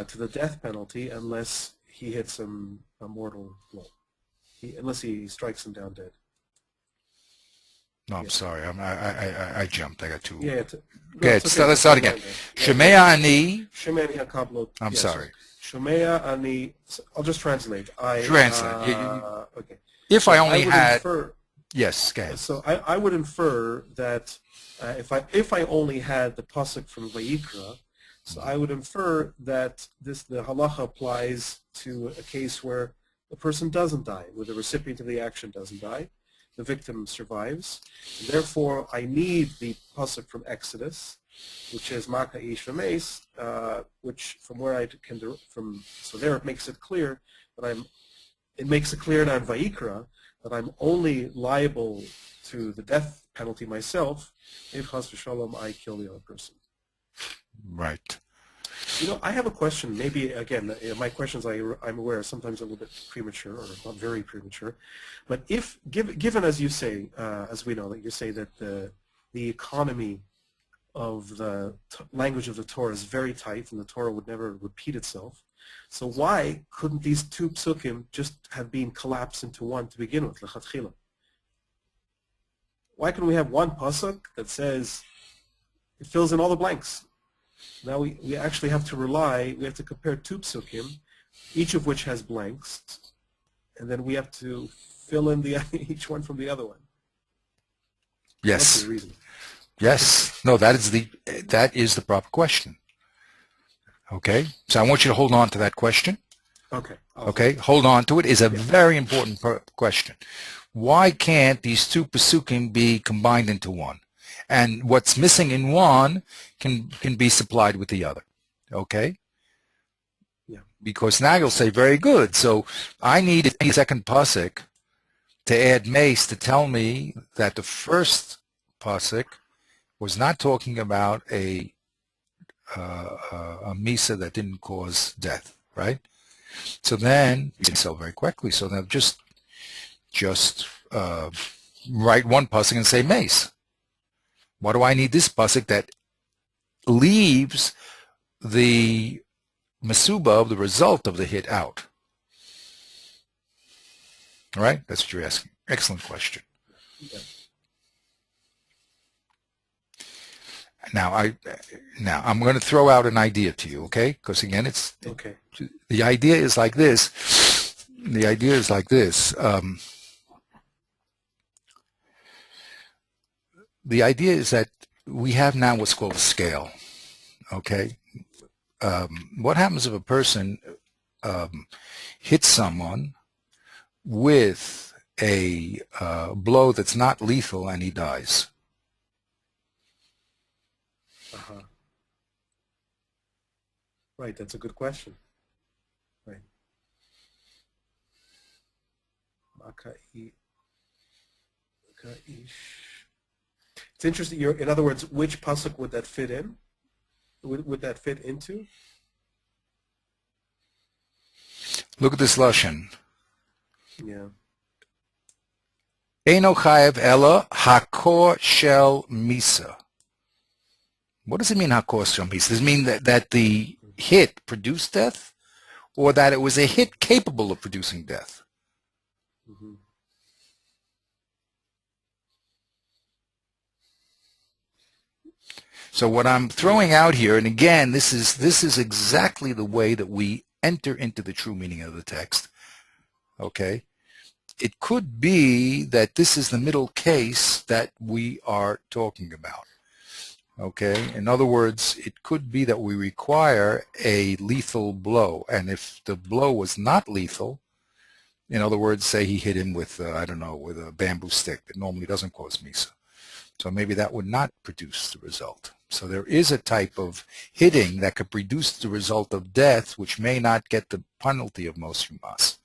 Speaker 2: to the death penalty unless he hits him a mortal blow, unless he strikes him down dead.
Speaker 1: No, I'm sorry. I jumped. I got too.
Speaker 2: Yeah.
Speaker 1: Let's start again. Shemei ani.
Speaker 2: Shemei ani hakablo.
Speaker 1: I'm sorry.
Speaker 2: Shemei ani. I'll just translate.
Speaker 1: Translate.
Speaker 2: Okay.
Speaker 1: If I only had.
Speaker 2: Infer,
Speaker 1: yes, go ahead.
Speaker 2: So I would infer that. If I only had the pasuk from Vayikra, so I would infer that the halacha applies to a case where the person doesn't die, where the recipient of the action doesn't die, the victim survives. And therefore, I need the pasuk from Exodus, which is Makaish V'meis, which from where I can so there it makes it clear that I'm it makes it clear now in Vayikra that I'm only liable to the death penalty myself if Chas v'Shalom I kill the other person.
Speaker 1: Right.
Speaker 2: I have a question. Maybe, again, my questions, I'm aware, are sometimes a little bit premature or not very premature. But if, given as you say, as we know, that you say that the economy of the language of the Torah is very tight and the Torah would never repeat itself, so why couldn't these two psukim just have been collapsed into one to begin with, lechatchila? Why couldn't we have one pasuk that says, it fills in all the blanks? Now we actually have to we have to compare two psukim, each of which has blanks, and then we have to fill in each one from the other one.
Speaker 1: Yes.
Speaker 2: That's the reason.
Speaker 1: Yes. No, that is the proper question. Okay. So I want you to hold on to that question.
Speaker 2: Okay.
Speaker 1: Okay. Hold on to it. Is a very important question. Why can't these two pasukim be combined into one? And what's missing in one can be supplied with the other. Okay?
Speaker 2: Yeah.
Speaker 1: Because now you'll say, very good. So I need a second pasuk to add mace to tell me that the first pasuk was not talking about a misa that didn't cause death, right? So then you can sell very quickly. So now just write one pasuk and say mace. Why do I need this pasuk that leaves the masuba, the result of the hit, out? All right, that's what you're asking. Excellent question.
Speaker 2: Yeah.
Speaker 1: Now I'm going to throw out an idea to you, okay? Because again,
Speaker 2: okay.
Speaker 1: The idea is like this. The idea is like this. The idea is that we have now what's called a scale, okay? What happens if a person hits someone with a blow that's not lethal and he dies?
Speaker 2: Uh-huh. Right, that's a good question. Right. It's interesting. In other words, which pasuk would that fit in? Would that fit into?
Speaker 1: Look at this lashon.
Speaker 2: Yeah.
Speaker 1: Eino chayev ela hakor shel misa. What does it mean, hakor shel misa? Does it mean that the hit produced death, or that it was a hit capable of producing death?
Speaker 2: Mm-hmm.
Speaker 1: So what I'm throwing out here, and again, this is exactly the way that we enter into the true meaning of the text. Okay? It could be that this is the middle case that we are talking about. Okay? In other words, it could be that we require a lethal blow, and if the blow was not lethal, in other words, say he hit him with, I don't know, with a bamboo stick that normally doesn't cause misa. So maybe that would not produce the result. So there is a type of hitting that could produce the result of death, which may not get the penalty of mos yumas.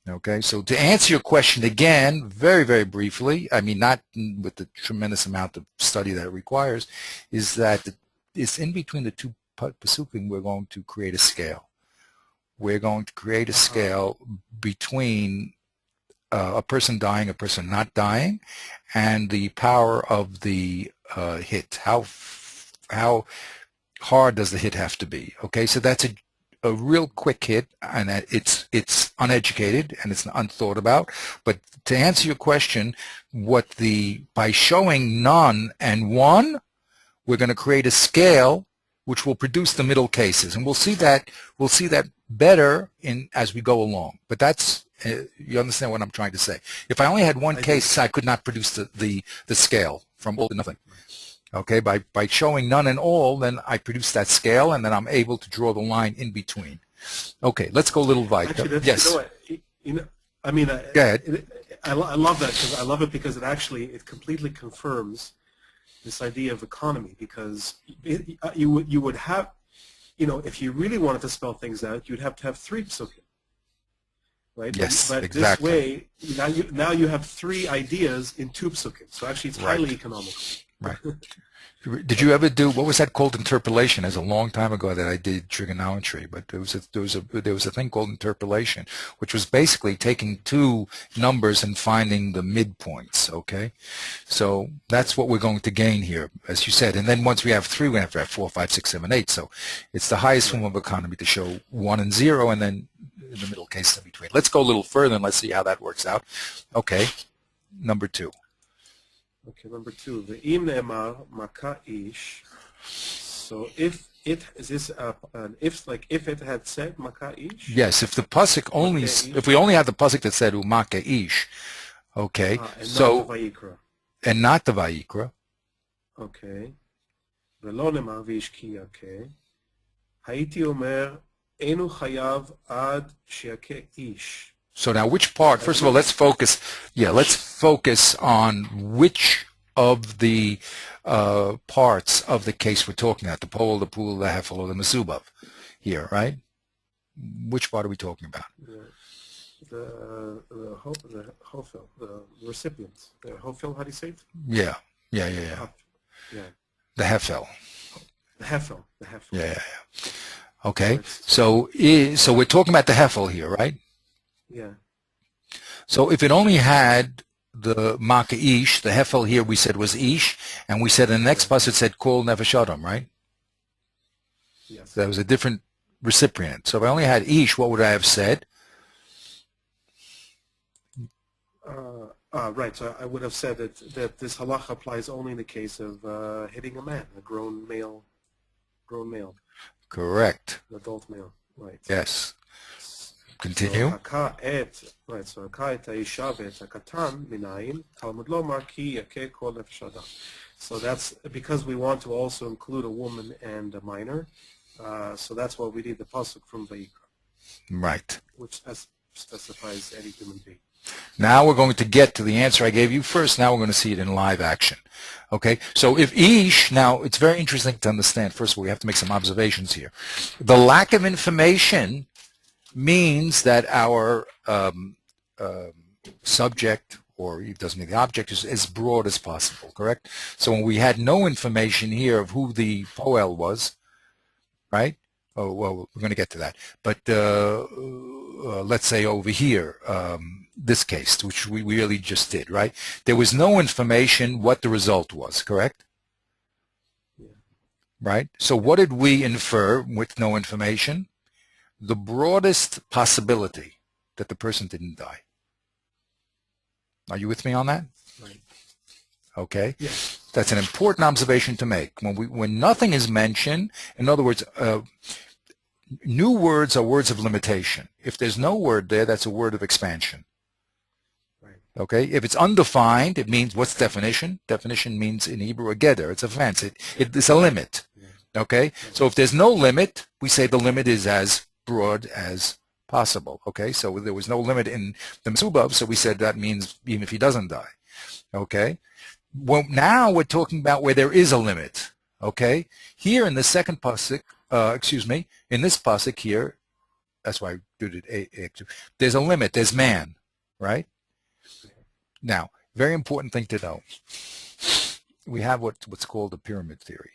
Speaker 1: Okay, so to answer your question again, very, very briefly, I mean not with the tremendous amount of study that it requires, is that it's in between the two pasukim we're going to create a scale. We're going to create a scale between a person dying, a person not dying, and the power of the hit. How hard does the hit have to be? Okay, so that's a real quick hit, and it's uneducated and it's unthought about. But to answer your question, by showing none and one, we're going to create a scale which will produce the middle cases, and we'll see that better as we go along. But that's you understand what I'm trying to say. If I only had one case, I could not produce the scale from all to nothing. Okay, by showing none and all, then I produce that scale, and then I'm able to draw the line in between. Okay, let's go a little weiter.
Speaker 2: Actually,
Speaker 1: yes.
Speaker 2: I mean,
Speaker 1: go ahead.
Speaker 2: I love that because I love it because it completely confirms this idea of economy, because you would have, if you really wanted to spell things out, you'd have to have three psukim. right?
Speaker 1: Yes,
Speaker 2: But this
Speaker 1: exactly.
Speaker 2: way, now you have three ideas in two psukim. So actually, it's highly economical.
Speaker 1: Right. Did you ever do, what was that called, interpolation? It was a long time ago that I did trigonometry, but there was a thing called interpolation, which was basically taking two numbers and finding the midpoints, okay? So that's what we're going to gain here, as you said. And then once we have three, we have to have 4, 5, 6, 7, 8. So it's the highest form of economy to show 1 and 0, and then in the middle case in between. Let's go a little further and let's see how that works out. Okay, number 2.
Speaker 2: Okay, number 2, ve'im ne'emar maka ish. So if it is this if it had said maka ish.
Speaker 1: Yes, if the pasuk only, if we only had the pasuk that said umaka ish, okay,
Speaker 2: And
Speaker 1: so
Speaker 2: not the vayikra.
Speaker 1: and not the vayikra.
Speaker 2: Okay. ולא נאמר והשקיע כן, הייתי אומר, אינו חייב עד שיכה איש.
Speaker 1: So now which part, first of all, let's focus on which of the parts of the case we're talking about, the pole, the pool, the hefel, or the mesubav here, right? Which part are we talking about?
Speaker 2: The hofel, the recipient. The hofel, how do you say it?
Speaker 1: Yeah.
Speaker 2: Yeah.
Speaker 1: The hefel.
Speaker 2: The hefel.
Speaker 1: Yeah. Okay, so we're talking about the hefel here, right?
Speaker 2: Yeah.
Speaker 1: So if it only had the maka ish, the hefel here we said was ish, and we said in the next pasuk it said kol nefesh adam, right?
Speaker 2: Yes.
Speaker 1: That was a different recipient. So if I only had ish, what would I have said?
Speaker 2: Right. So I would have said that this halacha applies only in the case of hitting a man, a grown male.
Speaker 1: Correct.
Speaker 2: An adult male. Right.
Speaker 1: Yes. Continue.
Speaker 2: So haka et האישה ואת הקטן מנין, Talmud lomar ki yakeh kol nefesh adam. So that's because we want to also include a woman and a minor. So that's why we need the pasuk from Vayikra.
Speaker 1: Right.
Speaker 2: Which specifies any human being.
Speaker 1: Now we're going to get to the answer I gave you first. Now we're going to see it in live action. Okay, so if ish, now it's very interesting to understand. First of all, we have to make some observations here. The lack of information means that our subject, or it doesn't mean the object, is as broad as possible, correct? So when we had no information here of who the poel was, right? Oh, well, we're going to get to that. But let's say over here, this case, which we really just did, right? There was no information what the result was, correct?
Speaker 2: Yeah.
Speaker 1: Right? So what did we infer with no information? The broadest possibility that the person didn't die. Are you with me on that?
Speaker 2: Right.
Speaker 1: Okay.
Speaker 2: Yes.
Speaker 1: That's an important observation to make. When nothing is mentioned, in other words, new words are words of limitation. If there's no word there, that's a word of expansion.
Speaker 2: Right.
Speaker 1: Okay. If it's undefined, it means, what's definition? Definition means in Hebrew a geder. It's a fence. It's a limit.
Speaker 2: Yeah.
Speaker 1: Okay. So if there's no limit, we say the limit is as broad as possible. Okay, so there was no limit in the Mesubav, so we said that means even if he doesn't die. Okay, well, now we're talking about where there is a limit. Okay, here in the second pasuk, in this pasuk here, that's why I did it. There's a limit. There's man, right? Now, very important thing to know. We have what's called the pyramid theory.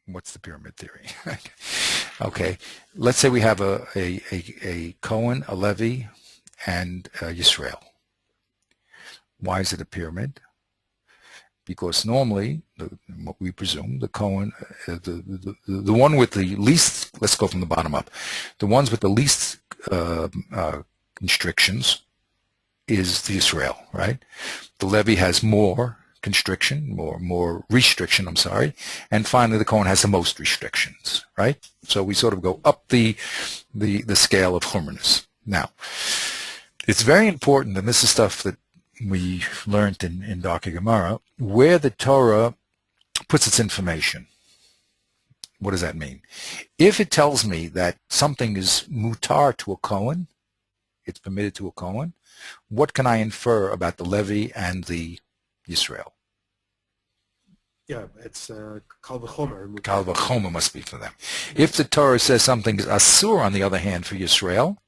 Speaker 1: What's the pyramid theory? Okay, let's say we have a Cohen, a Levi, and Yisrael. Why is it a pyramid? Because normally, what we presume, the Cohen, the one with the least, let's go from the bottom up, the ones with the least constrictions is the Yisrael, right? The Levi has more constriction, more restriction, I'm sorry, and finally the Cohen has the most restrictions, right? So we sort of go up the scale of chumrness. Now, it's very important, and this is stuff that we learned in Darkei Gemara, where the Torah puts its information. What does that mean? If it tells me that something is mutar to a Cohen, it's permitted to a Cohen, what can I infer about the Levi and the Yisrael?
Speaker 2: Yeah, it's kal v'chomer.
Speaker 1: Kal v'chomer must be for them. If the Torah says something is asur, on the other hand, for Yisrael,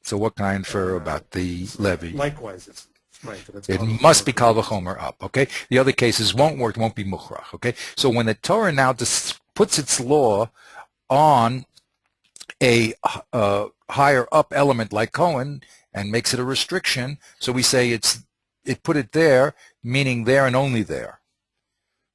Speaker 1: So what can I infer about the levy?
Speaker 2: Likewise, it's right. That it's
Speaker 1: It
Speaker 2: Kal
Speaker 1: must be
Speaker 2: Vachomer.
Speaker 1: Kal Vachomer up, okay? The other cases won't work, won't be Mukhrach, okay? So when the Torah now puts its law on a higher up element like Cohen and makes it a restriction, so we say it put it there, meaning there and only there,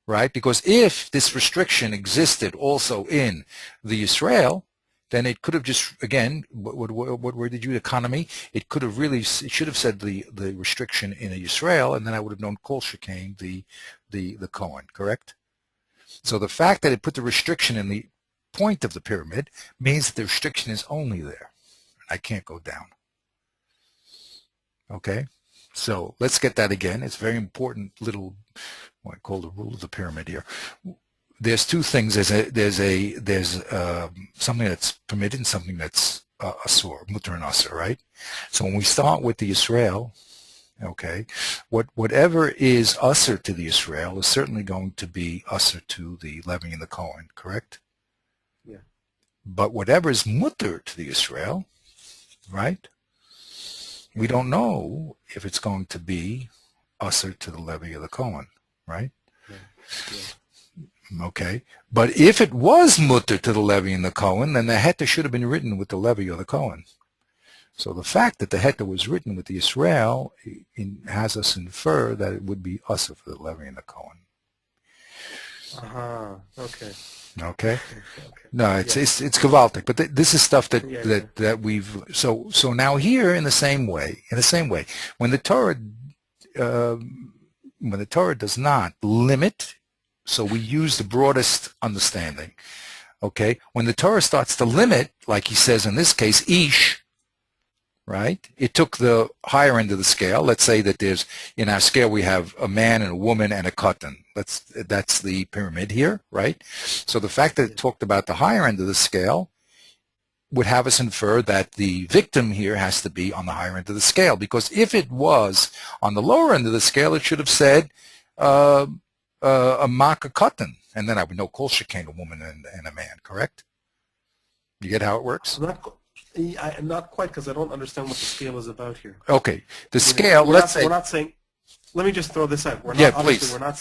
Speaker 1: right? Because if this restriction existed also in the Yisrael, then it could have just, again, what word did you, economy? It could have really, it should have said the restriction in a Yisrael, and then I would have known Kol Shekain, the Cohen, correct? So the fact that it put the restriction in the point of the pyramid means that the restriction is only there. I can't go down. Okay? So let's get that again. It's a very important little, what I call the rule of the pyramid here. There's two things. There's something that's permitted and something that's asur, mutter and asur, right? So when we start with the Yisrael, okay, whatever is asur to the Yisrael is certainly going to be asur to the Levi and the Cohen, correct?
Speaker 2: Yeah.
Speaker 1: But whatever is mutter to the Yisrael, right? We don't know if it's going to be asur to the Levi or the Cohen, right?
Speaker 2: Yeah. Yeah.
Speaker 1: Okay, but if it was mutter to the Levi and the Cohen, then the heter should have been written with the Levi or the Cohen. So the fact that the heter was written with the Yisrael has us infer that it would be asur for the Levi and the Cohen.
Speaker 2: Okay.
Speaker 1: Okay.
Speaker 2: Okay.
Speaker 1: No, it's gewaltig, but this is stuff that
Speaker 2: Yeah.
Speaker 1: that we've so now here in the same way, when the Torah does not limit. So we use the broadest understanding, okay? When the Torah starts to limit, like he says in this case, ish, right? It took the higher end of the scale. Let's say that there's, in our scale, we have a man and a woman and a katan. That's the pyramid here, right? So the fact that it talked about the higher end of the scale would have us infer that the victim here has to be on the higher end of the scale, because if it was on the lower end of the scale, it should have said, a maka katan, and then I would know Kol Shekain, a woman and a man, correct? You get how it works?
Speaker 2: I'm not quite, because I don't understand what the scale is about here.
Speaker 1: Okay, the scale.
Speaker 2: We're not saying. Let me just throw this out.
Speaker 1: Please.
Speaker 2: We're not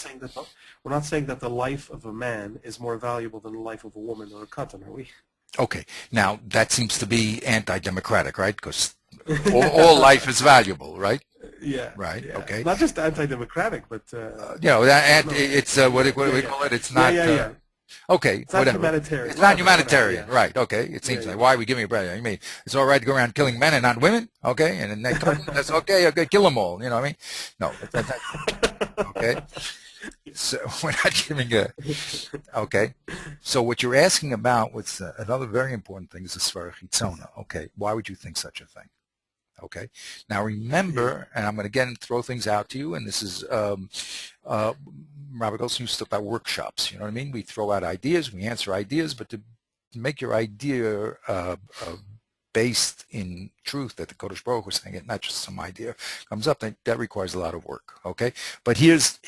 Speaker 2: saying that the life of a man is more valuable than the life of a woman or a katan, are we?
Speaker 1: Okay, now that seems to be anti-democratic, right? Because all life is valuable, right?
Speaker 2: Yeah.
Speaker 1: Right.
Speaker 2: Yeah.
Speaker 1: Okay.
Speaker 2: Not just anti-democratic, but
Speaker 1: it's what do we call it? It's not. Okay.
Speaker 2: It's not humanitarian.
Speaker 1: It's not humanitarian, right? Okay. It seems like why are we giving a break? I mean, it's all right to go around killing men and not women, okay? And then that's okay. Okay, kill them all. You know what I mean? No. Okay. So we're not giving a. Okay. So what you're asking about, what's another very important thing, is the svara chitzona. Okay. Why would you think such a thing? Okay. Now remember, and I'm going to again throw things out to you, and this is Rabbi Goldstein used to talk about workshops. You know what I mean? We throw out ideas, we answer ideas, but to make your idea based in truth that the Kodesh Baruch was saying it, not just some idea comes up, that requires a lot of work. Okay. But here's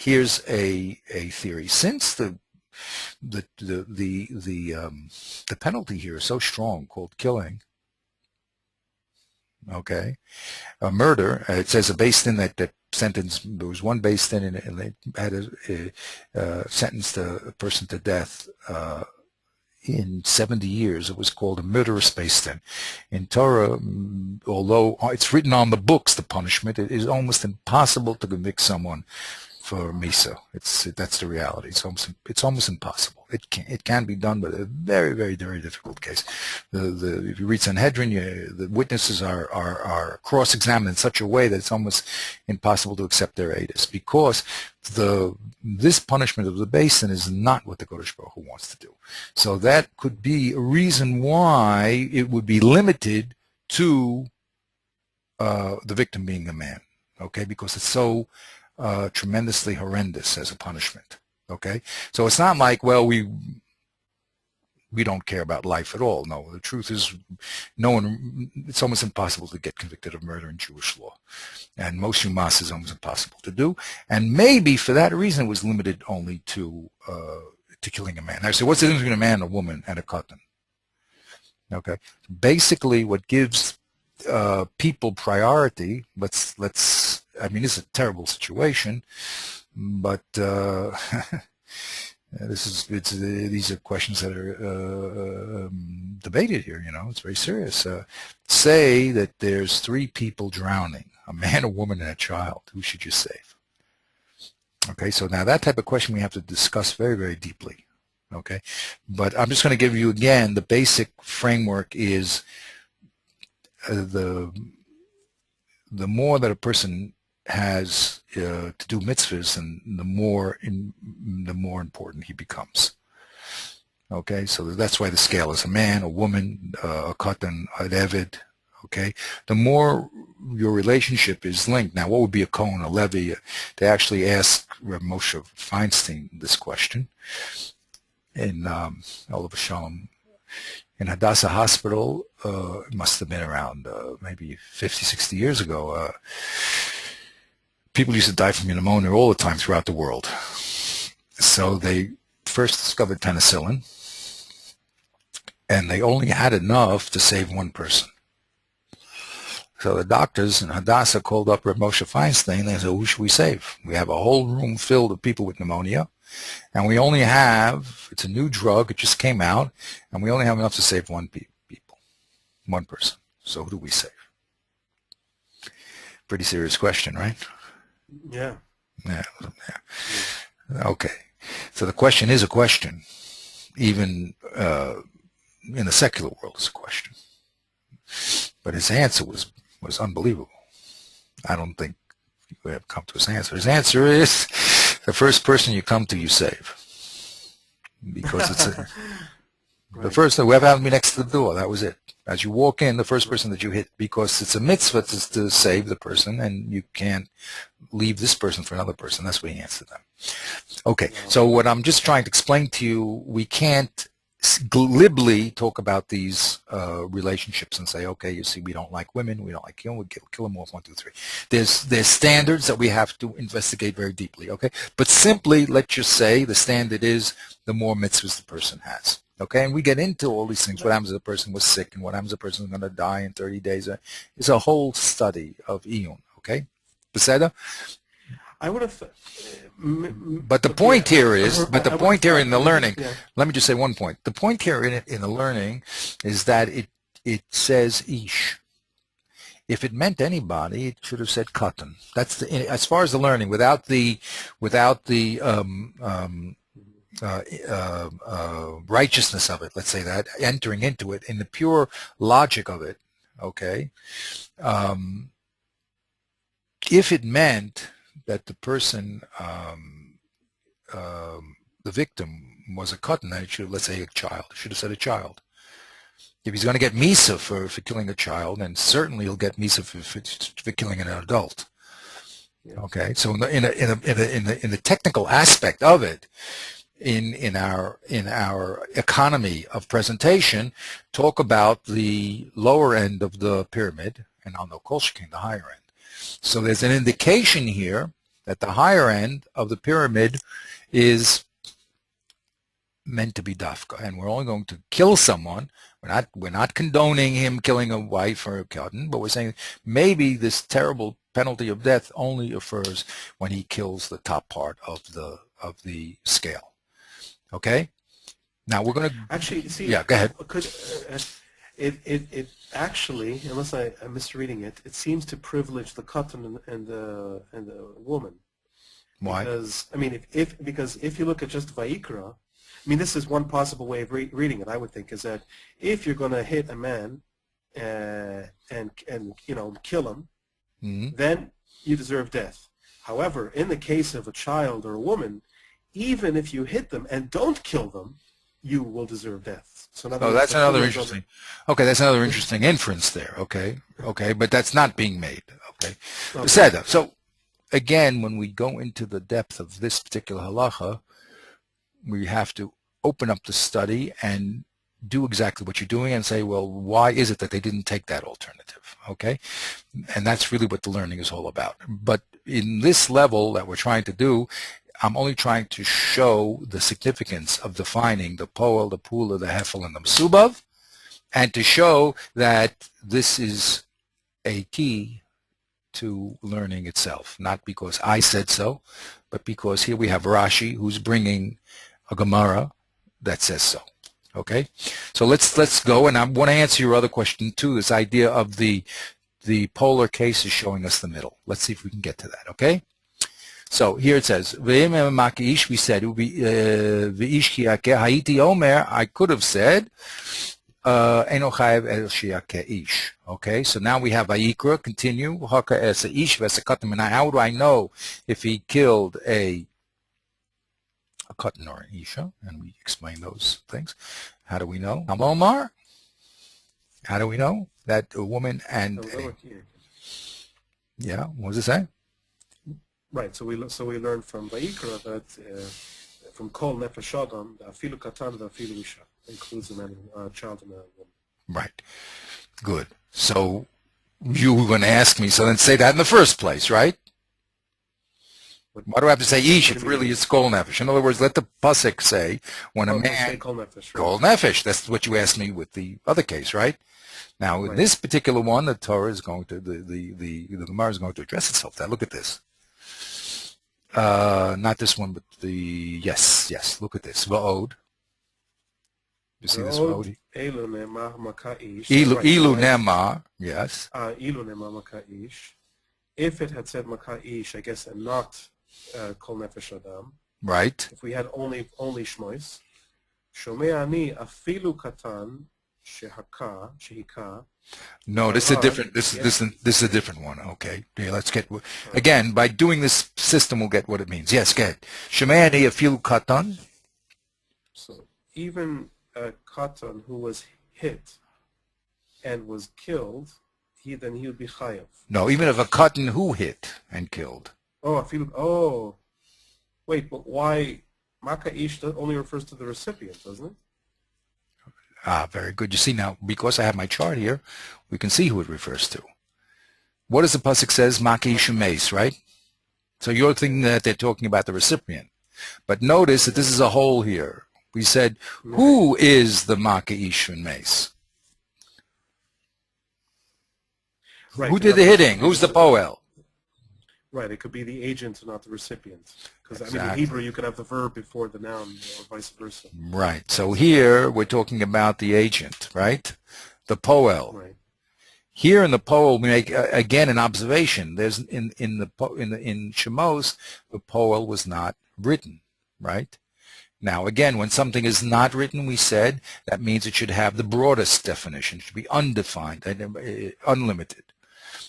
Speaker 1: a theory. Since the penalty here is so strong, called killing. Okay, a murder. It says a based in that sentence. There was one based in, and they had sentenced a person to death in 70 years. It was called a murderous based in. In Torah, although it's written on the books, the punishment, it is almost impossible to convict someone for misa. That's the reality. It's almost impossible. It can be done, but a very, very, very difficult case. If you read Sanhedrin, the witnesses are cross-examined in such a way that it's almost impossible to accept their edus, because this punishment of the basin is not what the Kodesh Baruch Hu wants to do. So that could be a reason why it would be limited to the victim being a man. Okay, because it's so tremendously horrendous as a punishment. Okay, so it's not like, well, we don't care about life at all. No, the truth is, it's almost impossible to get convicted of murder in Jewish law, and Moshe Mas is almost impossible to do. And maybe for that reason, it was limited only to killing a man. Now, so what's the difference between a man, a woman, and a katan? Okay, basically, what gives people priority. I mean, it's a terrible situation, but these are questions that are debated here. You know, it's very serious. Say that there's 3 people drowning: a man, a woman, and a child. Who should you save? Okay, so now that type of question we have to discuss very, very deeply. Okay, but I'm just going to give you again the basic framework is the more that a person has to do mitzvahs, and the more important he becomes. Okay, so that's why the scale is a man, a woman, a katan, an eved. Okay, the more your relationship is linked. Now, what would be a Cohen, a Levi? They actually asked Reb Moshe Feinstein this question in Oliver Shalom in Hadassah Hospital. It must have been around maybe 50, 60 years ago. People used to die from pneumonia all the time throughout the world. So they first discovered penicillin, and they only had enough to save 1 person. So the doctors in Hadassah called up Reb Moshe Feinstein. They said, who should we save? We have a whole room filled with people with pneumonia, and we only have, it's a new drug, it just came out, and we only have enough to save 1 person. So who do we save? Pretty serious question, right?
Speaker 2: Yeah.
Speaker 1: Yeah. Okay. So the question is a question. Even in the secular world, it's a question. But his answer was unbelievable. I don't think we have come to his answer. His answer is the first person you come to, you save. Because it's
Speaker 2: Right.
Speaker 1: the first, whoever happened to be next to the door, that was it. As you walk in, the first person that you hit, because it's a mitzvah to save the person, and you can't leave this person for another person. That's what he answered them. Okay, so what I'm just trying to explain to you, we can't glibly talk about these relationships and say, okay, you see, we don't like women, we don't like kill them off, 1, 2, 3. There's standards that we have to investigate very deeply, okay? But simply, let's just say the standard is the more mitzvahs the person has. Okay, and we get into all these things. What happens if a person was sick, and what happens if a person is going to die in 30 days? It's a whole study of Iyun, okay? Beseda?
Speaker 2: I would have.
Speaker 1: But the point here is, in the learning,
Speaker 2: Yeah.
Speaker 1: let me just say one point. The point here in the learning is that it says ish. If it meant anybody, it should have said katan. That's as far as the learning, without the righteousness of it, let's say that, entering into it, in the pure logic of it, okay, if it meant that the person, the victim was a katan, then it should, let's say, a child. It should have said a child. If he's going to get misa for killing a child, then certainly he'll get misa for killing an adult.
Speaker 2: Yeah.
Speaker 1: Okay, so in the technical aspect of it, in our economy of presentation, talk about the lower end of the pyramid, and on the kolshkin, the higher end. So there's an indication here that the higher end of the pyramid is meant to be dafka, and we're only going to kill someone. We're not condoning him killing a wife or a katan, but we're saying maybe this terrible penalty of death only occurs when he kills the top part of the scale. Okay. Now we're going to
Speaker 2: Actually, see.
Speaker 1: Yeah, go ahead.
Speaker 2: Could it actually, unless I'm misreading it, it seems to privilege the katan and the woman.
Speaker 1: Why?
Speaker 2: Because I mean, because if you look at just Vayikra, I mean, this is one possible way of reading it. I would think is that if you're going to hit a man and kill him, then you deserve death. However, in the case of a child or a woman, even if you hit them and don't kill them, you will deserve death. So
Speaker 1: that's another interesting. Okay, that's another interesting inference there. Okay, but that's not being made. Okay. So again, when we go into the depth of this particular halacha, we have to open up the study and do exactly what you're doing and say, well, why is it that they didn't take that alternative? Okay, and that's really what the learning is all about. But in this level that we're trying to do, I'm only trying to show the significance of defining the poel, the pula, the hefel, and the mesubav, and to show that this is a key to learning itself, not because I said so, but because here we have Rashi who's bringing a Gemara that says so. Okay, so let's go, and I want to answer your other question too. This idea of the polar case is showing us the middle. Let's see if we can get to that. Okay, so here it says Makish. We said V'ish ki yakeh Haiti Omer. I could have said Eno chayev el shiakeh ish. Okay, so now we have Vayikra. Continue. Haka es ish v'esakatim. And how do I know if he killed a katan or an isha? And we explain those things. How do we know? Omar. How do we know that a woman and yeah? What does it say?
Speaker 2: Right. So we learn from Vayikra that from Kol Nefesh Adam, the afilu katan, the afilu isha includes a man, child, and a woman.
Speaker 1: Right. Good. So you were going to ask me. So then say that in the first place, right? Why do I have to say ish if really it's kol nefesh? In other words, let the pasuk say when a man
Speaker 2: kol nefesh.
Speaker 1: Kol nefesh. That's what you asked me with the other case, right? Now in this particular one, the Torah is going to the Gemara is going to address itself. Now look at this. Not this one, but the yes. Look at this. Va'od. You see this va'od?
Speaker 2: Ilu nemar makaish.
Speaker 1: Ilu nemar. Yes.
Speaker 2: Ilu nemar makaish. If it had said makaish, I guess, and not kol nefesh adam.
Speaker 1: Right.
Speaker 2: If we had only shmois, shomei ani afilu katan shehika.
Speaker 1: No, this is a different. This is a different one. Okay. Yeah, let's get again by doing this system. We'll get what it means. Yes, get shomei ani afilu katan.
Speaker 2: So even a katan who was hit and was killed, he would be chayav.
Speaker 1: No, even if a katan who hit and killed.
Speaker 2: Wait, but why makaish only refers to the recipient, doesn't it?
Speaker 1: Ah, very good. You see now, because I have my chart here, we can see who it refers to. What does the pasuk says? Makaish mace, right? So you're thinking that they're talking about the recipient, but notice that this is a hole here. We said, who is the makaish mace?
Speaker 2: Right,
Speaker 1: who did the hitting? Who's the poel?
Speaker 2: Right, it could be the agent, not the recipient. Because in Hebrew, you could have the verb before the noun, or vice versa.
Speaker 1: Right. So here we're talking about the agent, right? The poel.
Speaker 2: Right.
Speaker 1: Here in the poel, we make again an observation. There's in Shemos, the poel was not written, right? Now again, when something is not written, we said that means it should have the broadest definition. It should be undefined, unlimited.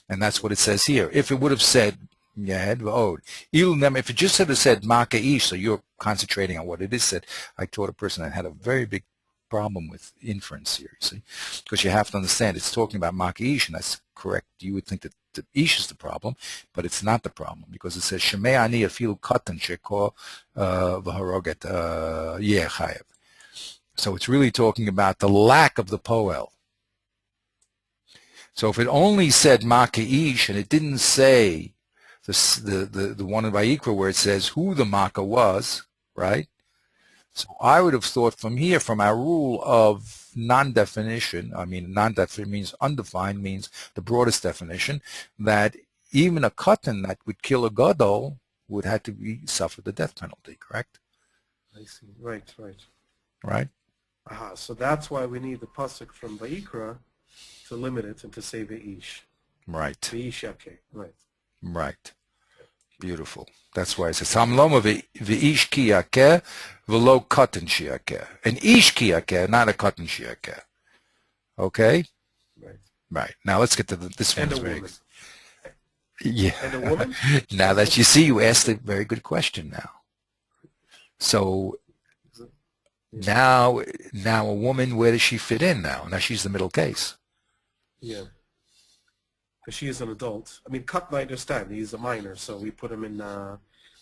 Speaker 1: And that's what it says here. If it would have said, if it just had said makaish, so you're concentrating on what it is said. I taught a person that had a very big problem with inference here, you see, because you have to understand it's talking about makaish, and that's correct. You would think that the ish is the problem, but it's not the problem, because it says shemei ani afilu katan sheko v'haroget yechayev. So it's really talking about the lack of the poel. So if it only said makaish and it didn't say the one in Vayikra where it says who the Makkah was, right? So I would have thought from here, from our rule of non-definition, non-definition means undefined, means the broadest definition, that even a katan that would kill a gadol would have to suffer the death penalty, correct?
Speaker 2: I see. Right.
Speaker 1: Right?
Speaker 2: So that's why we need the pasuk from Vayikra to limit it and to say ve'ish.
Speaker 1: Right.
Speaker 2: Ve'ish yakeh.
Speaker 1: Right. Beautiful. That's why it says Hamloma ve'ish ki yakeh v'lo katan shiakeh. An ish ki yakeh, not a katan shiakeh. Okay? Right. Now let's get to this one.
Speaker 2: And a woman.
Speaker 1: Yeah.
Speaker 2: And a woman?
Speaker 1: Now that you see, you asked a very good question now. So now a woman, where does she fit in now? Now she's the middle case.
Speaker 2: Yeah. Because she is an adult. Katan, I understand. He's a minor, so we put him in,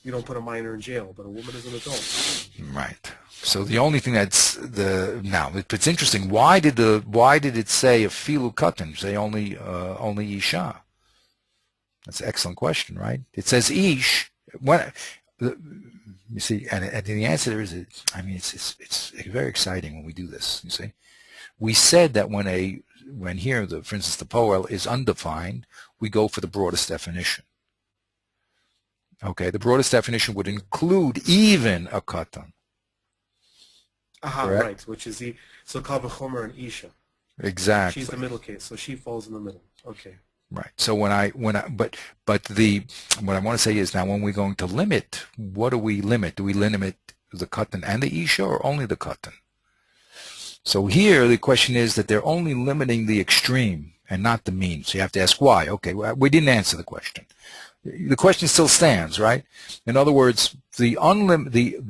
Speaker 2: we don't put a minor in jail, but a woman is an adult.
Speaker 1: Right. So the only thing that's it's interesting. Why did it say a filu katan? Say only isha? That's an excellent question, right? It says ish. You see, and the answer is, it's very exciting when we do this. You see, we said that when a when here, for instance, the poel is undefined, we go for the broadest definition. Okay, the broadest definition would include even a katan.
Speaker 2: Aha,
Speaker 1: correct?
Speaker 2: right, which is so kal v'chomer and isha.
Speaker 1: Exactly.
Speaker 2: She's the middle case, so she falls in the middle. Okay.
Speaker 1: Right. So what I want to say is now when we're going to limit, what do we limit? Do we limit the katan and the isha or only the katan? So here the question is that they're only limiting the extreme and not the mean. So you have to ask why. Okay, well, we didn't answer the question. The question still stands, right? In other words, the unlimited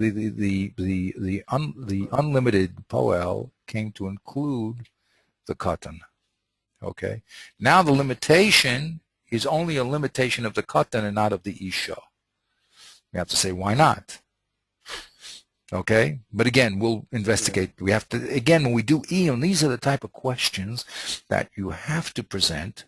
Speaker 1: poel came to include the katan. Okay. Now the limitation is only a limitation of the katan and not of the isha. We have to say why not. Okay. But again, we'll investigate. We have to again when we do iyun, these are the type of questions that you have to present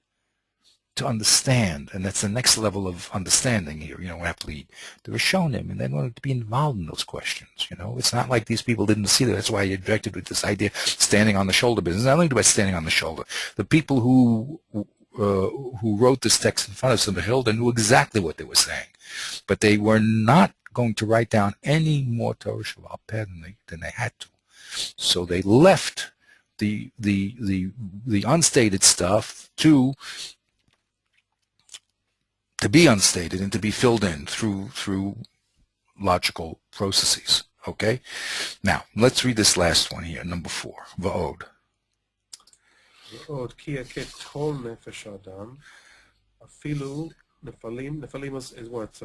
Speaker 1: to understand, and that's the next level of understanding here. We have to lead the Rishonim, and then we have to be involved in those questions. It's not like these people didn't see that. That's why I objected with this idea standing on the shoulder business. It's not only about standing on the shoulder. The people who wrote this text in front of some hill, they knew exactly what they were saying, but they were not going to write down any more Torah Shabbat than they had to. So they left the unstated stuff to be unstated and to be filled in through logical processes. Okay? Now, let's read this last one here, number 4, Va'od.
Speaker 2: Va'od ki yaket kol nefesh adam, afilu nefalim. Nefalim is what?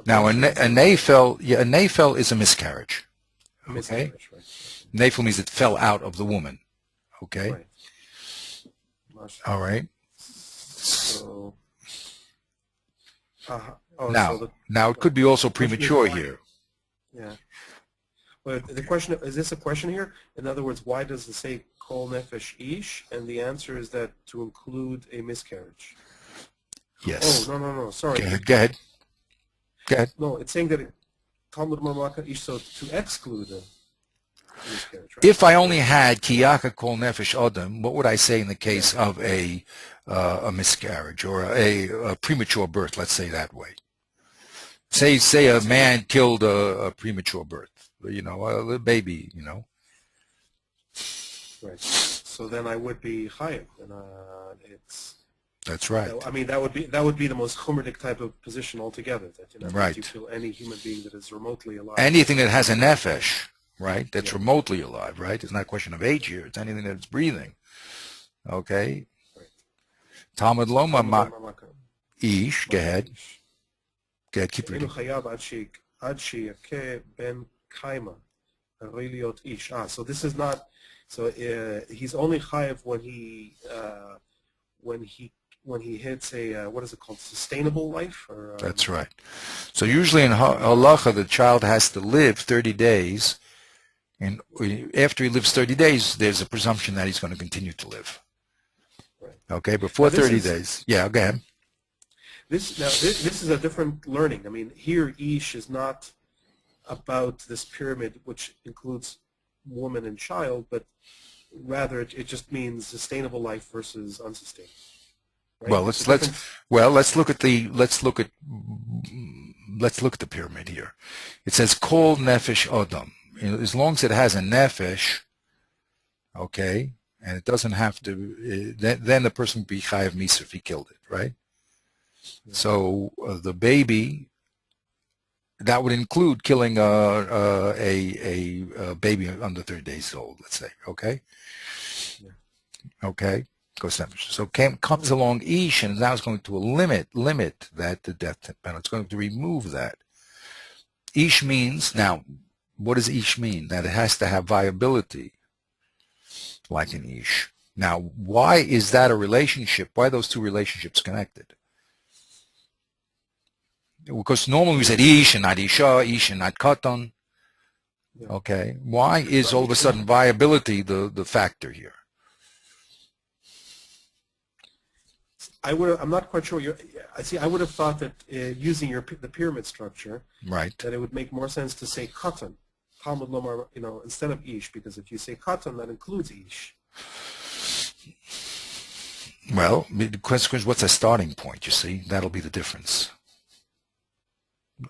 Speaker 1: Now, a nefel is a miscarriage. Okay?
Speaker 2: Miscarriage, right.
Speaker 1: Nefel means it fell out of the woman. Okay?
Speaker 2: Right.
Speaker 1: All right.
Speaker 2: So,
Speaker 1: now it could be also premature here.
Speaker 2: Yeah. Well, the question is this a question here? In other words, why does it say kol nefesh ish? And the answer is that to include a miscarriage.
Speaker 1: Yes.
Speaker 2: Oh, no. Sorry.
Speaker 1: Go ahead.
Speaker 2: No, it's saying that Talmud Mamaka ish, so to exclude a miscarriage. Right?
Speaker 1: If I only had kiyaka kol nefesh adam, what would I say in the case of a miscarriage or a premature birth? Let's say that way. Say a man killed a premature birth, a baby,
Speaker 2: Right. So then I would be chayiv, and
Speaker 1: That's right.
Speaker 2: I mean, that would be the most chumridic type of position altogether. That
Speaker 1: right.
Speaker 2: You kill any human being that is remotely alive.
Speaker 1: Anything that has a nefesh, right? That's remotely alive, right? It's not a question of age here. It's anything that's breathing. Okay.
Speaker 2: Right.
Speaker 1: Talmud Loma ish. Go ahead. Keep reading.
Speaker 2: So this is not. So he's only chayiv when he hits a what is it called, sustainable life? Or,
Speaker 1: that's right. So usually in halacha, the child has to live 30 days, and after he lives 30 days, there's a presumption that he's going to continue to live.
Speaker 2: Right.
Speaker 1: Okay, before 30 days. Yeah, go ahead.
Speaker 2: This is a different learning. I mean, here ish is not about this pyramid, which includes woman and child, but rather it just means sustainable life versus unsustainable. Right?
Speaker 1: Well, let's look at the pyramid here. It says kol nefesh adam. As long as it has a nefesh, okay, and it doesn't have to, then the person would be chayav misa if he killed it, right? Yeah. So the baby, that would include killing a baby under 30 days old, let's say, okay? Yeah. Okay, so comes along ish, and now it's going to limit that to death penalty. It's going to remove that. Ish means, now, what does ish mean? That it has to have viability, like an ish. Now, why is that a relationship? Why are those two relationships connected? Because normally we said ish and not isha, ish and not katan. Yeah. Okay, why is all of a sudden viability the factor here?
Speaker 2: I'm not quite sure. I would have thought that using the pyramid structure,
Speaker 1: right,
Speaker 2: that it would make more sense to say katan, Talmud lomar, instead of ish, because if you say katan, that includes ish.
Speaker 1: Well, the question is, what's a starting point? You see, that'll be the difference.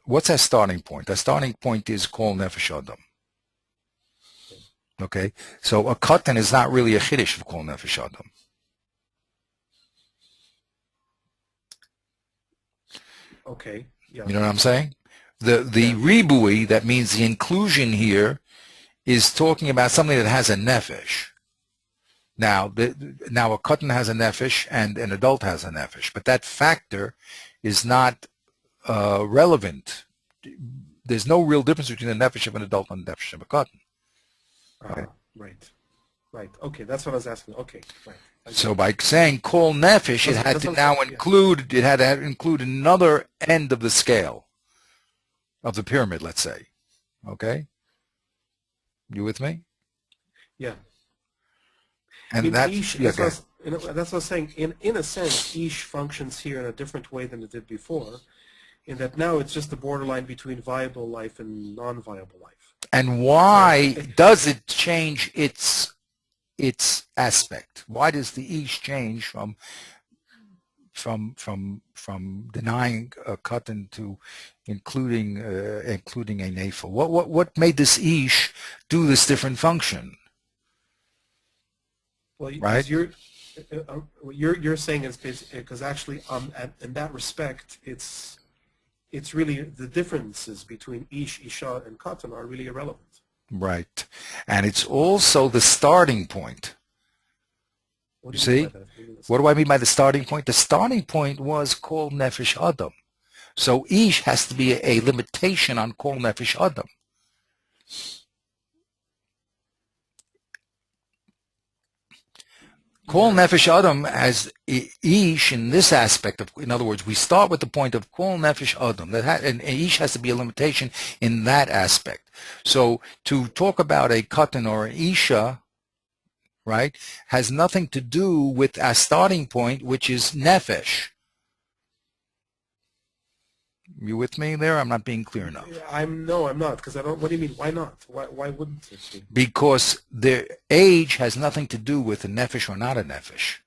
Speaker 1: What's our starting point? Our starting point is Kol Nefesh Adam. Okay, so a katan is not really a chiddush of Kol Nefesh Adam.
Speaker 2: Okay. Yeah.
Speaker 1: You know what I'm saying? The
Speaker 2: Yeah.
Speaker 1: ribui, that means the inclusion here, is talking about something that has a nefesh. Now, now a katan has a nefesh and an adult has a nefesh, but that factor is not relevant. There's no real difference between the nefesh of an adult and the nefesh of a katan. Okay.
Speaker 2: Right. Right. Okay. That's what I was asking. Okay. Right.
Speaker 1: So by saying kol nefesh, it had to now include, it had to include another end of the scale of the pyramid, let's say. Okay? You with me?
Speaker 2: Yeah.
Speaker 1: And that's,
Speaker 2: Ish,
Speaker 1: yeah,
Speaker 2: that's what I was saying. In a sense, Ish functions here in a different way than it did before, in that now it's just the borderline between viable life and non-viable life.
Speaker 1: and why does it change its aspect? Why does the Ish change from denying a katan to including a nafel? What made this Ish do this different function?
Speaker 2: Well,
Speaker 1: Right?
Speaker 2: what you're saying is because actually, in that respect, it's really the differences between Ish, Isha, and Katan are really irrelevant.
Speaker 1: Right. And it's also the starting point.
Speaker 2: What
Speaker 1: You
Speaker 2: do you mean
Speaker 1: see?
Speaker 2: by that?
Speaker 1: What do I mean by the starting point? The starting point was called Nefesh Adam. So Ish has to be a limitation on Kol Nefesh Adam. Kol Nefesh Adam as Ish in this aspect of, in other words, we start with the point of Kol Nefesh Adam. And Ish has to be a limitation in that aspect. So to talk about a Katan or an Isha, right, has nothing to do with our starting point, which is Nefesh. You with me there? I'm not being clear enough.
Speaker 2: I'm not, because I don't. What do you mean? Why not? Why wouldn't it be?
Speaker 1: Because the age has nothing to do with a nefesh or not a nefesh.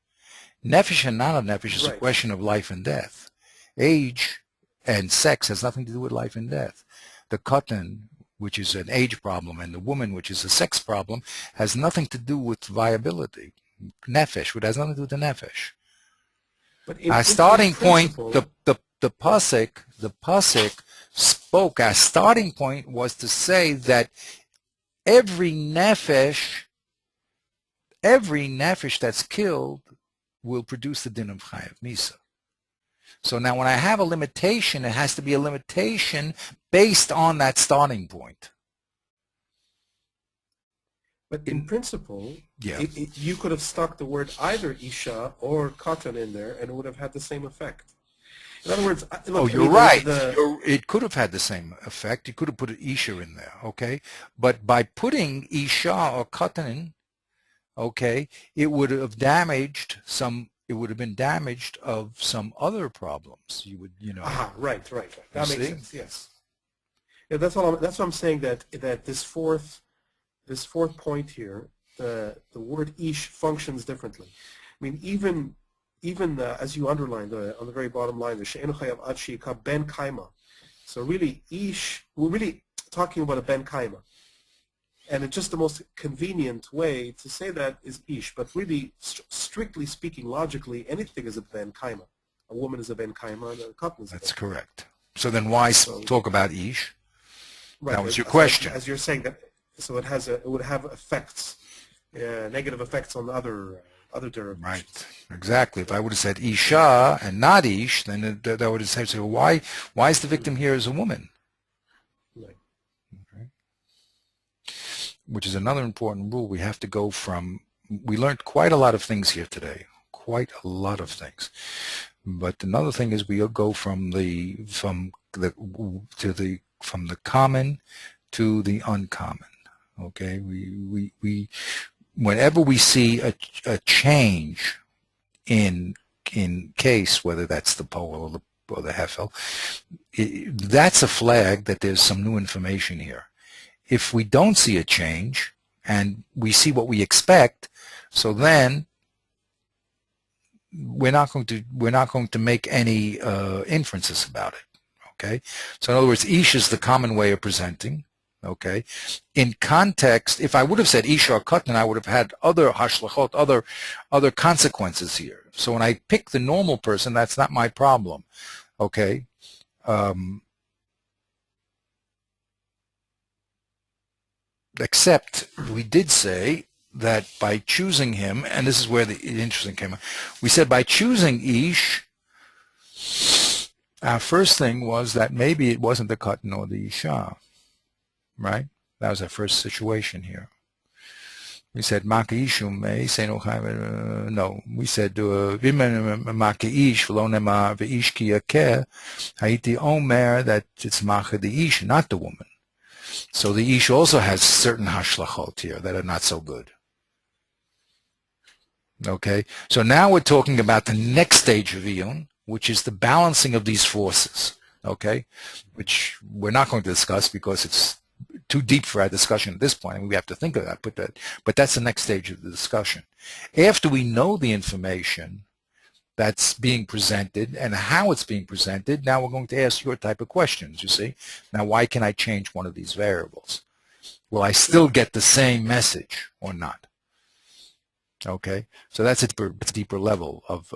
Speaker 1: Nefesh and not a nefesh is a question of life and death. Age and sex has nothing to do with life and death. The katan, which is an age problem, and the woman, which is a sex problem, has nothing to do with viability. Nefesh, which has nothing to do with the nefesh.
Speaker 2: But
Speaker 1: Our starting point, the pasuk spoke. Our starting point was to say that every nefesh that's killed will produce the din of chayav misa. So now, when I have a limitation, it has to be a limitation based on that starting point.
Speaker 2: But in principle,
Speaker 1: yeah,
Speaker 2: you could have stuck the word either Isha or Katan in there, and it would have had the same effect. In other words, look,
Speaker 1: you're right. It could have had the same effect. You could have put an Isha in there, okay? But by putting Isha or Katan, okay, it would have damaged some. It would have been damaged of some other problems. You would,
Speaker 2: right. That makes sense. Yes. Yeah, that's what I'm saying. That this fourth point here, the word ish functions differently. I mean, even as you underlined on the very bottom line, the she'enu chayav ad she'ika ben kaima. So really, ish, we're really talking about a ben kaima. And it's just the most convenient way to say that is ish. But really, strictly speaking, logically, anything is a ben kaima. A woman is a ben kaima, and a katan is a ben kaima.
Speaker 1: That's correct. So then why talk about ish?
Speaker 2: Right,
Speaker 1: that was your question.
Speaker 2: As you're saying that, so it would have effects, negative effects on other derivations.
Speaker 1: Right, exactly. If I would have said isha and not ish, then that would have said, so why is the victim here as a woman?
Speaker 2: Right.
Speaker 1: Okay. Which is another important rule. We have to go from. We learned quite a lot of things here today. Quite a lot of things. But another thing is we'll go from the common to the uncommon. Okay, we whenever we see a change in case, whether that's the pole or the hefel, that's a flag that there's some new information here. If we don't see a change and we see what we expect, so then we're not going to make any inferences about it. Okay, so in other words, ish is the common way of presenting. Okay, in context, if I would have said ish or katan, I would have had other hashlachot, other consequences here. So when I pick the normal person, that's not my problem. Okay. Except we did say that by choosing him, and this is where the interesting came up, we said by choosing ish, our first thing was that maybe it wasn't the katan or the isha, right? That was our first situation here. We said maka ishum no. We said maka ish v'lo nema v'ish ki yakeh haiti omer that it's maka the ish, not the woman. So the ish also has certain hashlachot here that are not so good. Okay, so now we're talking about the next stage of iyun, which is the balancing of these forces. Okay, which we're not going to discuss because it's too deep for our discussion at this point. I mean, we have to think of that, but that's the next stage of the discussion. After we know the information that's being presented and how it's being presented, now we're going to ask your type of questions, you see. Now, why can I change one of these variables? Will I still get the same message or not? Okay, so that's a deeper level of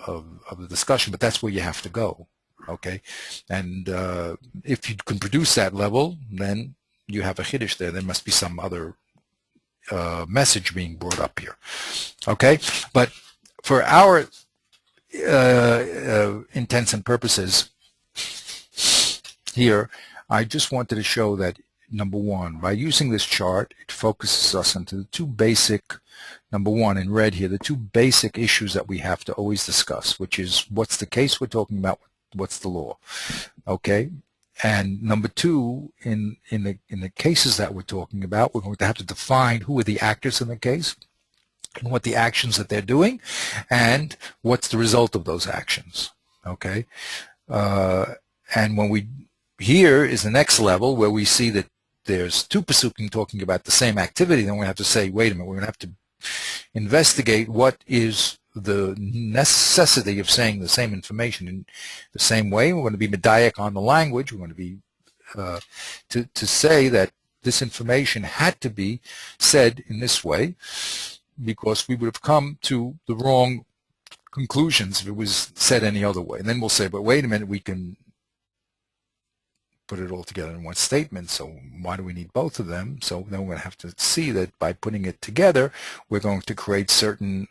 Speaker 1: the discussion, but that's where you have to go. Okay, and if you can produce that level, then you have a chiddush there. There must be some other message being brought up here. Okay, but for our intents and purposes here, I just wanted to show that, number one, by using this chart, it focuses us into the two basic, number one, in red here, the two basic issues that we have to always discuss, which is what's the case we're talking about, what's the law, okay? And number two, in the cases that we're talking about, we're going to have to define who are the actors in the case, and what the actions that they're doing, and what's the result of those actions, okay? And when we, here is the next level where we see that there's two pasukim talking about the same activity, then we have to say, wait a minute, we're going to have to investigate what is the necessity of saying the same information in the same way. We're going to be medayek on the language. We're going to be to say that this information had to be said in this way, because we would have come to the wrong conclusions if it was said any other way. And then we'll say, but wait a minute, we can put it all together in one statement, so why do we need both of them? So then we're going to have to see that by putting it together, we're going to create certain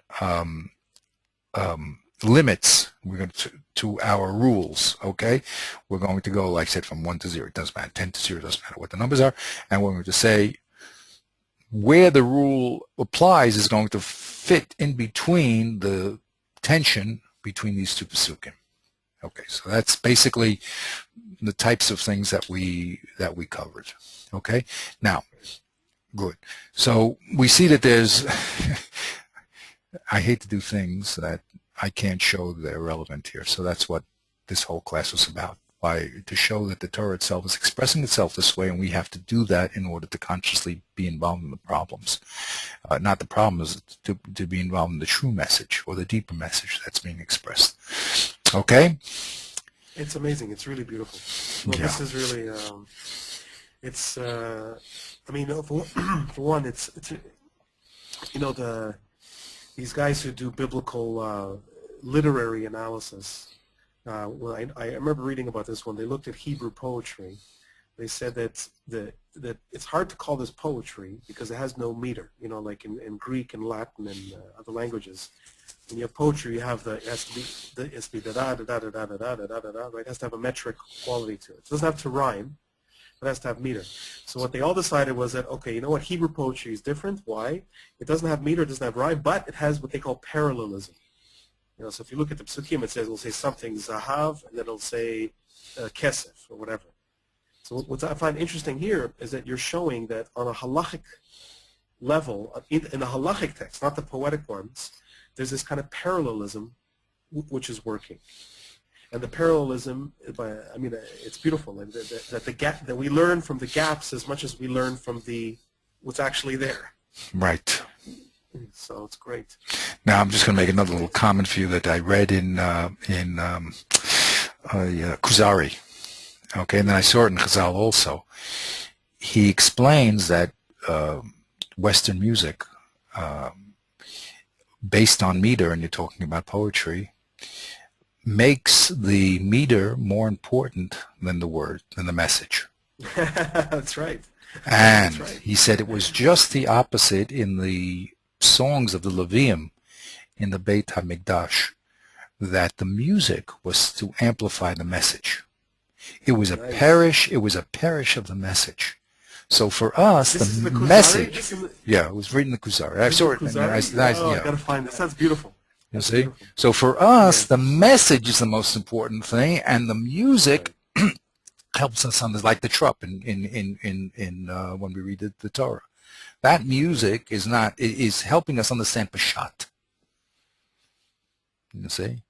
Speaker 1: limits to our rules, okay? We're going to go, like I said, from 1 to 0. It doesn't matter. 10 to 0, it doesn't matter what the numbers are. And we're going to say where the rule applies is going to fit in between the tension between these two pasukim. Okay, so that's basically the types of things that we covered. Okay, now, good. So we see that there's, I hate to do things that I can't show they're relevant here. So that's what this whole class was about, to show that the Torah itself is expressing itself this way, and we have to do that in order to consciously be involved in the problems. Not the problem is to be involved in the true message or the deeper message that's being expressed. Okay?
Speaker 2: It's amazing. It's really beautiful. Well,
Speaker 1: yeah.
Speaker 2: This is really, it's, I mean, for one, it's you know, these guys who do biblical literary analysis, well, I remember reading about this one. They looked at Hebrew poetry. They said that it's hard to call this poetry because it has no meter. You know, like in Greek and Latin and other languages, when you have poetry, you have it has to be da da da da da da da da da da da, right? It has to have a metric quality to it. It doesn't have to rhyme, but it has to have meter. So what they all decided was that, okay, you know what, Hebrew poetry is different. Why? It doesn't have meter, it doesn't have rhyme, but it has what they call parallelism. You know, so if you look at the psukim, it'll say something zahav, and then it'll say kesef or whatever. So what I find interesting here is that you're showing that on a halachic level, in the halachic text, not the poetic ones, there's this kind of parallelism which is working. And the parallelism, I mean, it's beautiful. That the gap, that we learn from the gaps as much as we learn from what's actually there.
Speaker 1: Right.
Speaker 2: So it's great.
Speaker 1: Now I'm just going to make another little comment for you that I read in Kuzari. Okay, and then I saw it in Chazal also. He explains that Western music, based on meter, and you're talking about poetry, makes the meter more important than the word, than the message.
Speaker 2: That's right.
Speaker 1: And
Speaker 2: That's right.
Speaker 1: he said it was just the opposite in the songs of the Levium in the Beit HaMikdash, that the music was to amplify the message. It was a
Speaker 2: Nice.
Speaker 1: parish. It was a parish of the message. So for us,
Speaker 2: This is
Speaker 1: the
Speaker 2: the Kuzari?
Speaker 1: message.
Speaker 2: This is the,
Speaker 1: Yeah, it was written in the Kuzari. I
Speaker 2: this is
Speaker 1: saw
Speaker 2: the
Speaker 1: it. And
Speaker 2: Kuzari? Oh, I
Speaker 1: yeah.
Speaker 2: gotta find this. That's beautiful.
Speaker 1: You
Speaker 2: That's
Speaker 1: see.
Speaker 2: beautiful.
Speaker 1: So for us,
Speaker 2: Yeah.
Speaker 1: the message is the most important thing, and the music helps us on like the trup in when we read the Torah. That music is helping us understand Peshat. You see.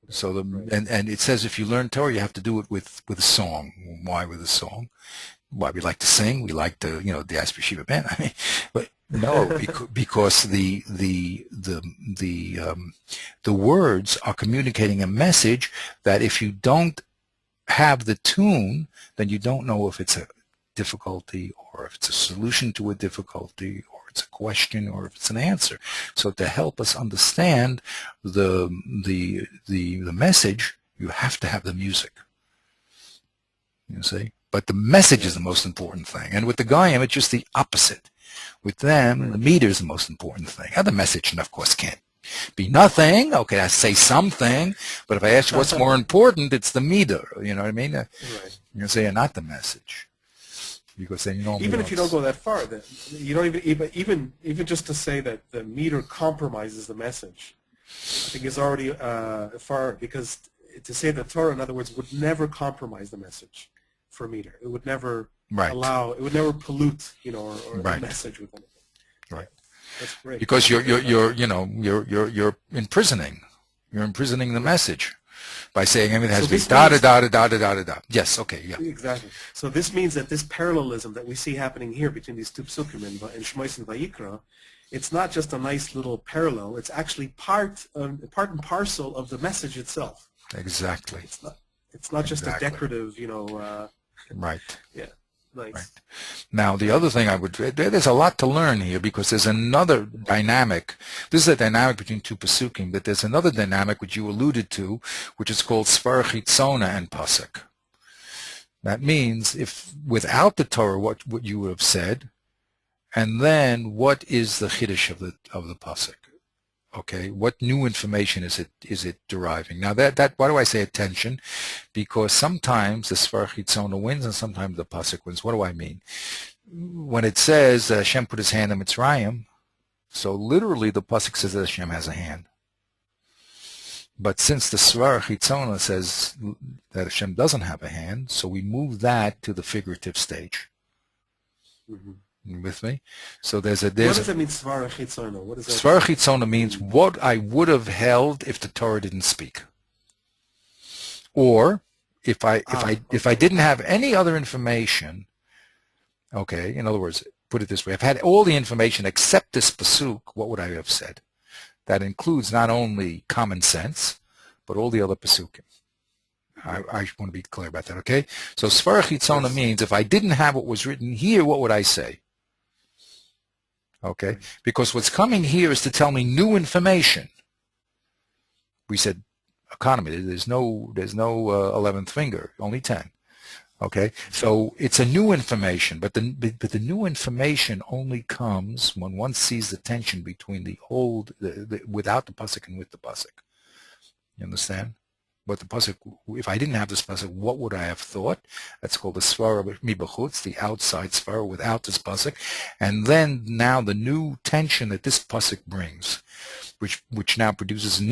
Speaker 1: So and it says if you learn Torah, you have to do it with a song. Why with a song? Why we like to sing? We like to the Asper Shiva band. I mean, but no, because the words are communicating a message that if you don't have the tune, then you don't know if it's a difficulty or if it's a solution to a difficulty or it's a question or if it's an answer. So to help us understand the message, you have to have the music. You see? But the message is the most important thing. And with the Goyim, it's just the opposite. With them, the meter is the most important thing. And the message, of course, can't be nothing. Okay, I say something, but if I ask you what's more important, it's the meter. You know what I mean?
Speaker 2: Right.
Speaker 1: You say not the message, because then
Speaker 2: Even if you don't go that far, then you don't even just to say that the meter compromises the message, I think is already far, because to say the Torah, in other words, would never compromise the message for meter. It would never allow. It would never pollute, or the message with anything.
Speaker 1: Right.
Speaker 2: That's great.
Speaker 1: Because you're imprisoning. You're imprisoning the message by saying everything has to be da da da da da da da da. Yes. Okay. Yeah.
Speaker 2: Exactly. So this means that this parallelism that we see happening here between these two psukim in Shmos and Vayikra, it's not just a nice little parallel. It's actually part and parcel of the message itself.
Speaker 1: Exactly.
Speaker 2: It's not just a decorative,
Speaker 1: Right.
Speaker 2: Yeah. Nice.
Speaker 1: Right. Now, the other thing there's a lot to learn here, because there's another dynamic. This is a dynamic between two pasukim, but there's another dynamic which you alluded to, which is called svar chitzona and pasuk. That means if without the Torah, what you would have said, and then what is the chiddush of the pasuk? Okay, what new information is it deriving? Now that why do I say attention? Because sometimes the svar chitzona wins and sometimes the pasuk wins. What do I mean? When it says that Hashem put his hand in Mitzrayim, so literally the pasuk says that Hashem has a hand. But since the svar chitzona says that Hashem doesn't have a hand, so we move that to the figurative stage.
Speaker 2: Mm-hmm.
Speaker 1: You with me? So there's
Speaker 2: what does that mean, svar chitzona? What does that
Speaker 1: svar chitzona means what I would have held if the Torah didn't speak, or if I didn't have any other information. Okay, in other words, put it this way: I've had all the information except this pasuk. What would I have said? That includes not only common sense, but all the other pasukim. I want to be clear about that. Okay, so svar chitzona means if I didn't have what was written here, what would I say? Okay, because what's coming here is to tell me new information. We said economy. There's no 11th finger, only 10. Okay, so it's a new information, but the new information only comes when one sees the tension between the old, without the pasuk and with the pasuk. You understand? But the pasuk, if I didn't have this pasuk, what would I have thought? That's called the svara mibachutz, the outside svara without this pasuk, and then now the new tension that this pasuk brings, which now produces a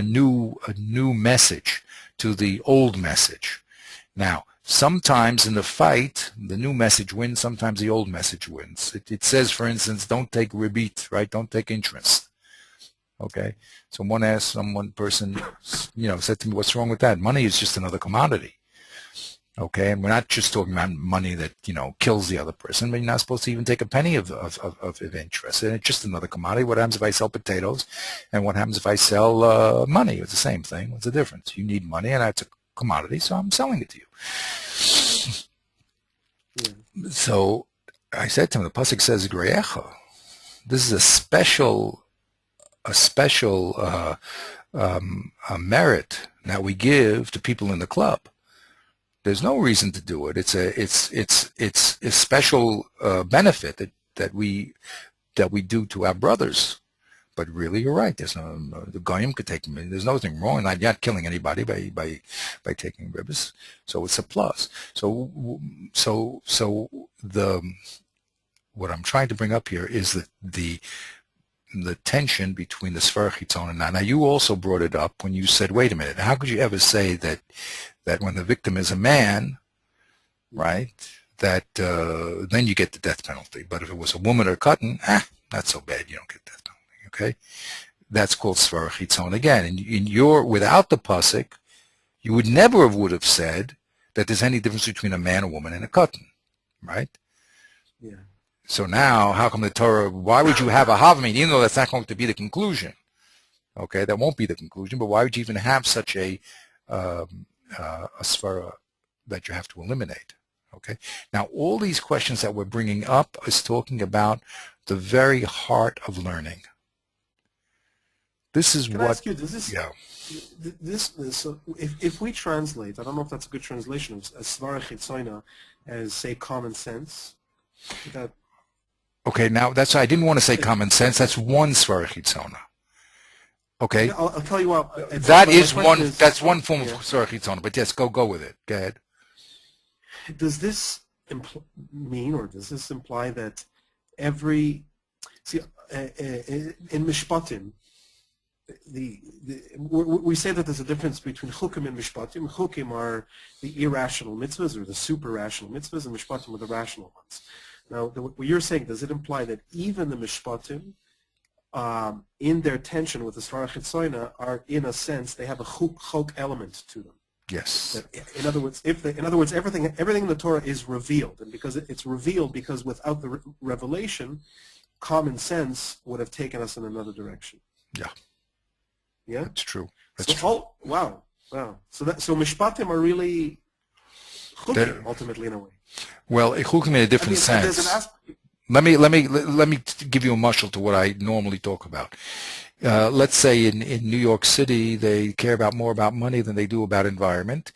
Speaker 1: new message to the old message. Now, sometimes in the fight, the new message wins. Sometimes the old message wins. It says, for instance, don't take ribit, right? Don't take interest. Okay, so one person, said to me, "What's wrong with that? Money is just another commodity." Okay, and we're not just talking about money that kills the other person, but you're not supposed to even take a penny of interest. And it's just another commodity. What happens if I sell potatoes, and what happens if I sell money? It's the same thing. What's the difference? You need money, and that's a commodity, so I'm selling it to you.
Speaker 2: Yeah.
Speaker 1: So I said to him, the pasuk says Greyecha. This is a merit that we give to people in the club. There's no reason to do it. It's a special benefit that we do to our brothers. But really, you're right. There's the goyim could take. There's nothing wrong. I'm not killing anybody by taking ribbis. So it's a plus. So the what I'm trying to bring up here is the tension between the Sfar Chitzon and now you also brought it up when you said, wait a minute, how could you ever say that when the victim is a man, right, that then you get the death penalty. But if it was a woman or cotton, not so bad, you don't get death penalty, okay? That's called Sfar Chitzon. Again, in your, without the pasuk, you would never would have said that there's any difference between a man, a woman, and a cotton, right?
Speaker 2: Yeah.
Speaker 1: So now, how come the Torah, why would you have a Havamim, even though that's not going to be the conclusion? Okay, that won't be the conclusion, but why would you even have such a svara that you have to eliminate? Okay, now all these questions that we're bringing up is talking about the very heart of learning. This is
Speaker 2: Can
Speaker 1: what,
Speaker 2: I ask you, does this,
Speaker 1: yeah.
Speaker 2: So if we translate, I don't know if that's a good translation of svara chitzoina as, say, common sense, that
Speaker 1: Okay, now that's, I didn't want to say common sense, that's one svara chitzona. Okay,
Speaker 2: I'll tell you what.
Speaker 1: that is one, that's one form
Speaker 2: yeah.
Speaker 1: of svara chitzona, but yes, go with it. Go ahead.
Speaker 2: Does this mean, or does this imply that every, see, in Mishpatim, we say that there's a difference between chukim and mishpatim. Chukim are the irrational mitzvahs or the super rational mitzvahs, and mishpatim are the rational ones. Now, what you're saying, does it imply that even the mishpatim, in their tension with the Sfar Chitzoina, are in a sense they have a chok element to them?
Speaker 1: Yes.
Speaker 2: That, in other words, everything in the Torah is revealed, and because it's revealed, because without the revelation, common sense would have taken us in another direction.
Speaker 1: Yeah.
Speaker 2: Yeah,
Speaker 1: that's true. That's true.
Speaker 2: Oh, wow. So mishpatim are really chukim, ultimately, in a way.
Speaker 1: Well, chukim in a different sense. Let me give you a mushal to what I normally talk about. Let's say in New York City, they care more about money than they do about environment,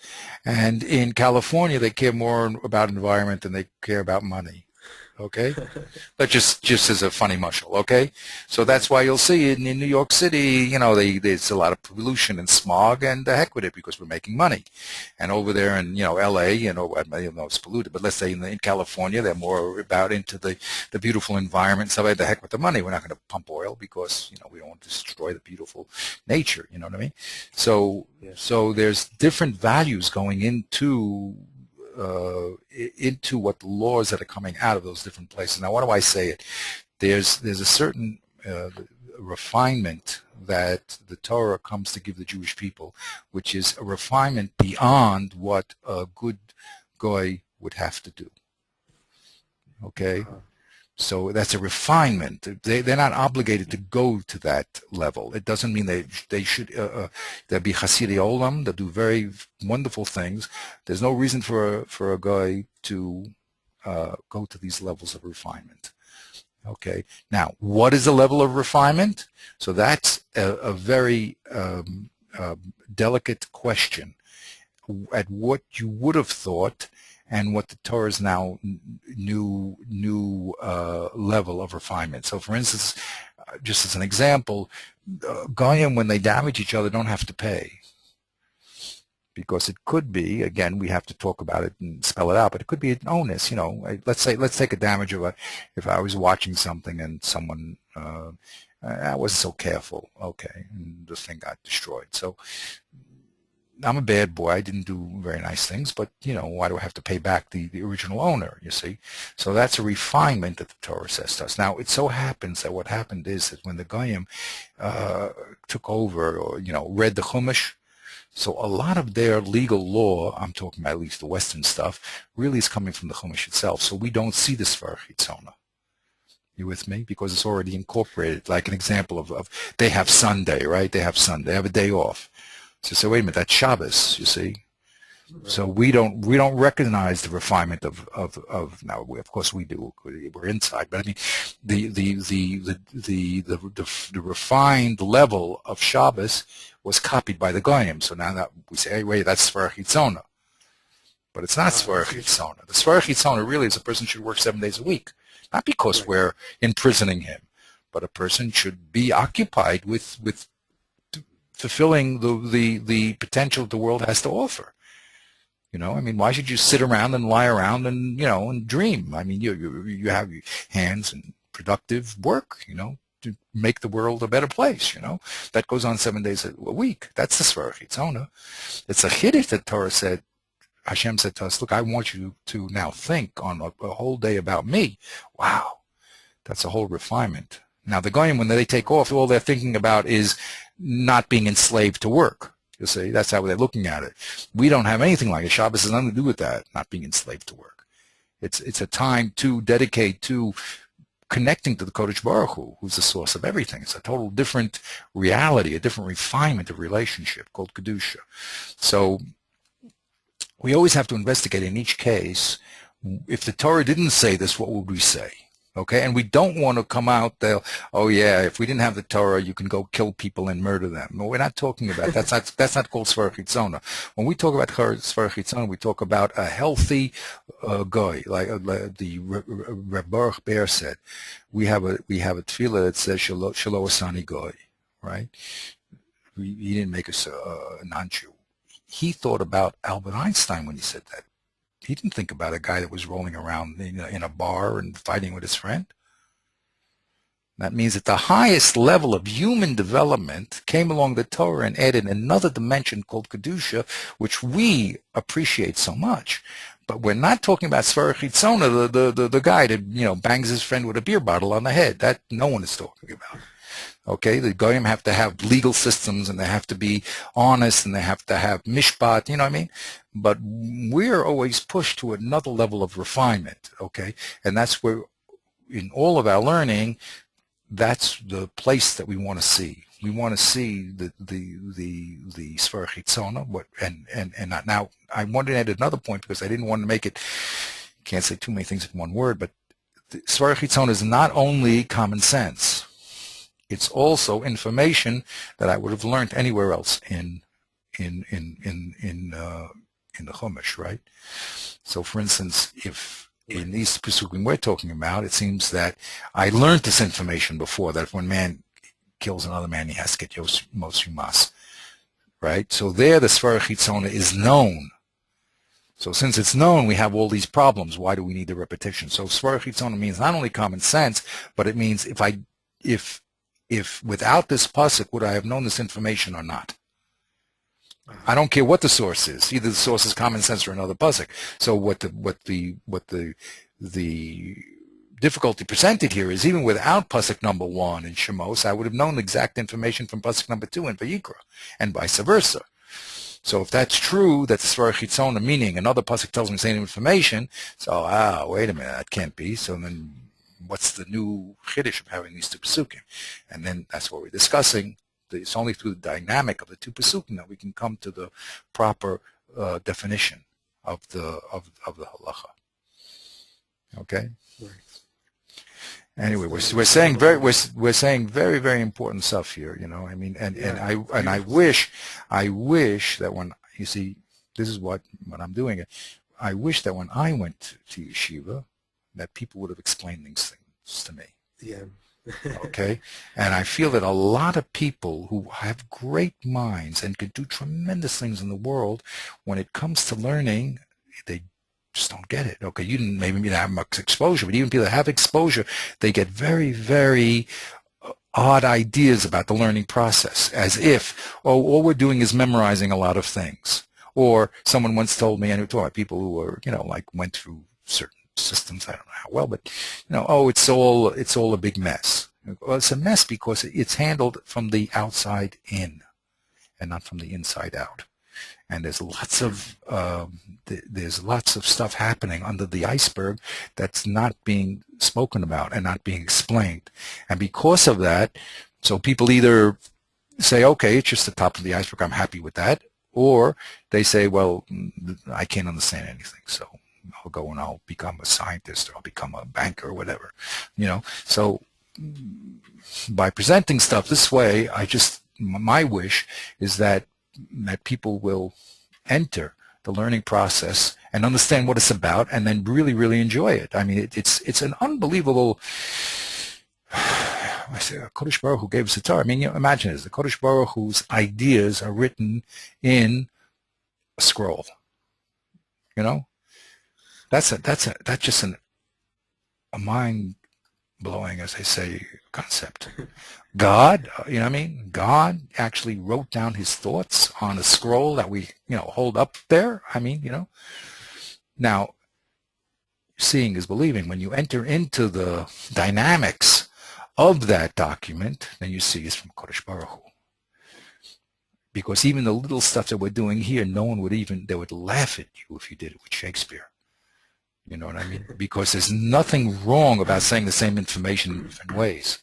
Speaker 1: and in California, they care more about environment than they care about money. Okay, but just as a funny mushal. Okay, so that's why you'll see in New York City, there's a lot of pollution and smog, and the heck with it because we're making money. And over there in L.A., it's polluted, but let's say in California, they're more about into the beautiful environment. So the heck with the money. We're not going to pump oil because we don't want to destroy the beautiful nature. You know what I mean? So there's different values going into what the laws that are coming out of those different places. Now, why do I say it? There's a certain refinement that the Torah comes to give the Jewish people, which is a refinement beyond what a good goy would have to do. Okay? So that's a refinement. They're not obligated to go to that level. It doesn't mean they should. They'll be Hasidei Olam. They'll do very wonderful things. There's no reason for a guy to go to these levels of refinement. Okay. Now, what is the level of refinement? So that's a very delicate question. At what you would have thought, and what the Torah's now new level of refinement. So, for instance, just as an example, Goyim, when they damage each other, don't have to pay, because it could be, again, we have to talk about it and spell it out, but it could be an onus. Let's take a damage of if I was watching something and someone I wasn't so careful, okay, and the thing got destroyed. So I'm a bad boy. I didn't do very nice things, but, why do I have to pay back the original owner, you see? So that's a refinement that the Torah says to us. Now, it so happens that what happened is that when the Goyim took over or, read the Chumash, So a lot of their legal law, I'm talking about at least the Western stuff, really is coming from the Chumash itself. So we don't see the Svar Chitzona. You with me? Because it's already incorporated. Like an example of they have Sunday, right? They have Sunday. They have a day off. So wait a minute, that's Shabbos, you see. So we don't recognize the refinement of now. Of course we do. We're inside, but I mean, the refined level of Shabbos was copied by the Goyim. So now that we say, hey, wait, that's Svar Chitzona, but it's not Svar Chitzona. The Svar Chitzona really is a person should work 7 days a week, not because we're imprisoning him, but a person should be occupied with fulfilling the potential the world has to offer. You know, I mean, why should you sit around and lie around and, you know, and dream? I mean, you have your hands and productive work, you know, to make the world a better place, you know. That goes on 7 days a week. That's the Svar Chitzona. It's a chiddush that Torah said, Hashem said to us, look, I want you to now think on a whole day about me. Wow, that's a whole refinement. Now, the Goyim, when they take off, all they're thinking about is not being enslaved to work. You see, that's how they're looking at it. We don't have anything like it. Shabbos has nothing to do with that, not being enslaved to work. It's a time to dedicate to connecting to the Kodesh Baruch Hu, who's the source of everything. It's a total different reality, a different refinement of relationship called Kedusha. So we always have to investigate in each case, if the Torah didn't say this, what would we say? Okay, and we don't want to come out there, oh yeah, if we didn't have the Torah, you can go kill people and murder them. No, we're not talking about that. That's not called Svar Chitzona. When we talk about Svar Chitzona, we talk about a healthy goy, like the Reb Baruch Ber said. We have a tefillah that says Shelo Asani Goy, right? He didn't make us a non-Jew. He thought about Albert Einstein when he said that. He didn't think about a guy that was rolling around in a bar and fighting with his friend. That means at the highest level of human development came along the Torah and added another dimension called Kedusha, which we appreciate so much. But we're not talking about Svar Chitzona, the guy that, you know, bangs his friend with a beer bottle on the head. That no one is talking about. Okay, the Goyim have to have legal systems, and they have to be honest, and they have to have mishpat, you know what I mean? But we're always pushed to another level of refinement, okay? And that's where, in all of our learning, that's the place that we want to see. We want to see the Svar Chitzona, and now I wanted to add another point because I didn't want to make it, can't say too many things in one word, but the Svar Chitzona is not only common sense. It's also information that I would have learned anywhere else in the Chumash, right? So, for instance, if in these Pesukim we're talking about, it seems that I learned this information before, that if one man kills another man, he has to get Mos Yumas, right? So there the Svar Chitzona is known. So since it's known, we have all these problems. Why do we need the repetition? So Svar Chitzona means not only common sense, but it means if without this pasuk, would I have known this information or not? I don't care what the source is. Either the source is common sense or another pasuk. So what the difficulty presented here is, even without pasuk number 1 in Shemos, I would have known the exact information from pasuk number 2 in Vayikra, and vice versa. So if that's true, that's Svar Chitzona, meaning another pasuk tells me the same information. So wait a minute, that can't be. So then, what's the new chiddush of having these two pesukim? And then that's what we're discussing. It's only through the dynamic of the two pesukim that we can come to the proper definition of the halacha. Okay. Right. Anyway, we're saying very very important stuff here. You know, I mean, and I wish that when you see, this is what I'm doing. I wish that when I went to yeshiva, that people would have explained these things to me.
Speaker 2: Yeah.
Speaker 1: Okay? And I feel that a lot of people who have great minds and could do tremendous things in the world, when it comes to learning, they just don't get it. Okay, you didn't maybe have much exposure, but even people that have exposure, they get very, very odd ideas about the learning process, as if, all we're doing is memorizing a lot of things. Or someone once told me, and we talked about people who were, like went through certain systems, I don't know how well, but it's all a big mess. Well, it's a mess because it's handled from the outside in and not from the inside out. And there's lots of stuff happening under the iceberg that's not being spoken about and not being explained. And because of that, so people either say, okay, it's just the top of the iceberg, I'm happy with that, or they say, well, I can't understand anything, so I'll go and I'll become a scientist or I'll become a banker or whatever, So by presenting stuff this way, my wish is that people will enter the learning process and understand what it's about and then really, really enjoy it. I mean, it's an unbelievable, I say, Kodesh Baruch Hu gave us a Torah. I mean, imagine this, the Kodesh Baruch Hu's ideas are written in a scroll. That's just a mind-blowing, as they say, concept. God, God actually wrote down his thoughts on a scroll that we, hold up there. Now, seeing is believing. When you enter into the dynamics of that document, then you see it's from Kodesh Baruch Hu. Because even the little stuff that we're doing here, they would laugh at you if you did it with Shakespeare. You know what I mean? Because there's nothing wrong about saying the same information in different ways,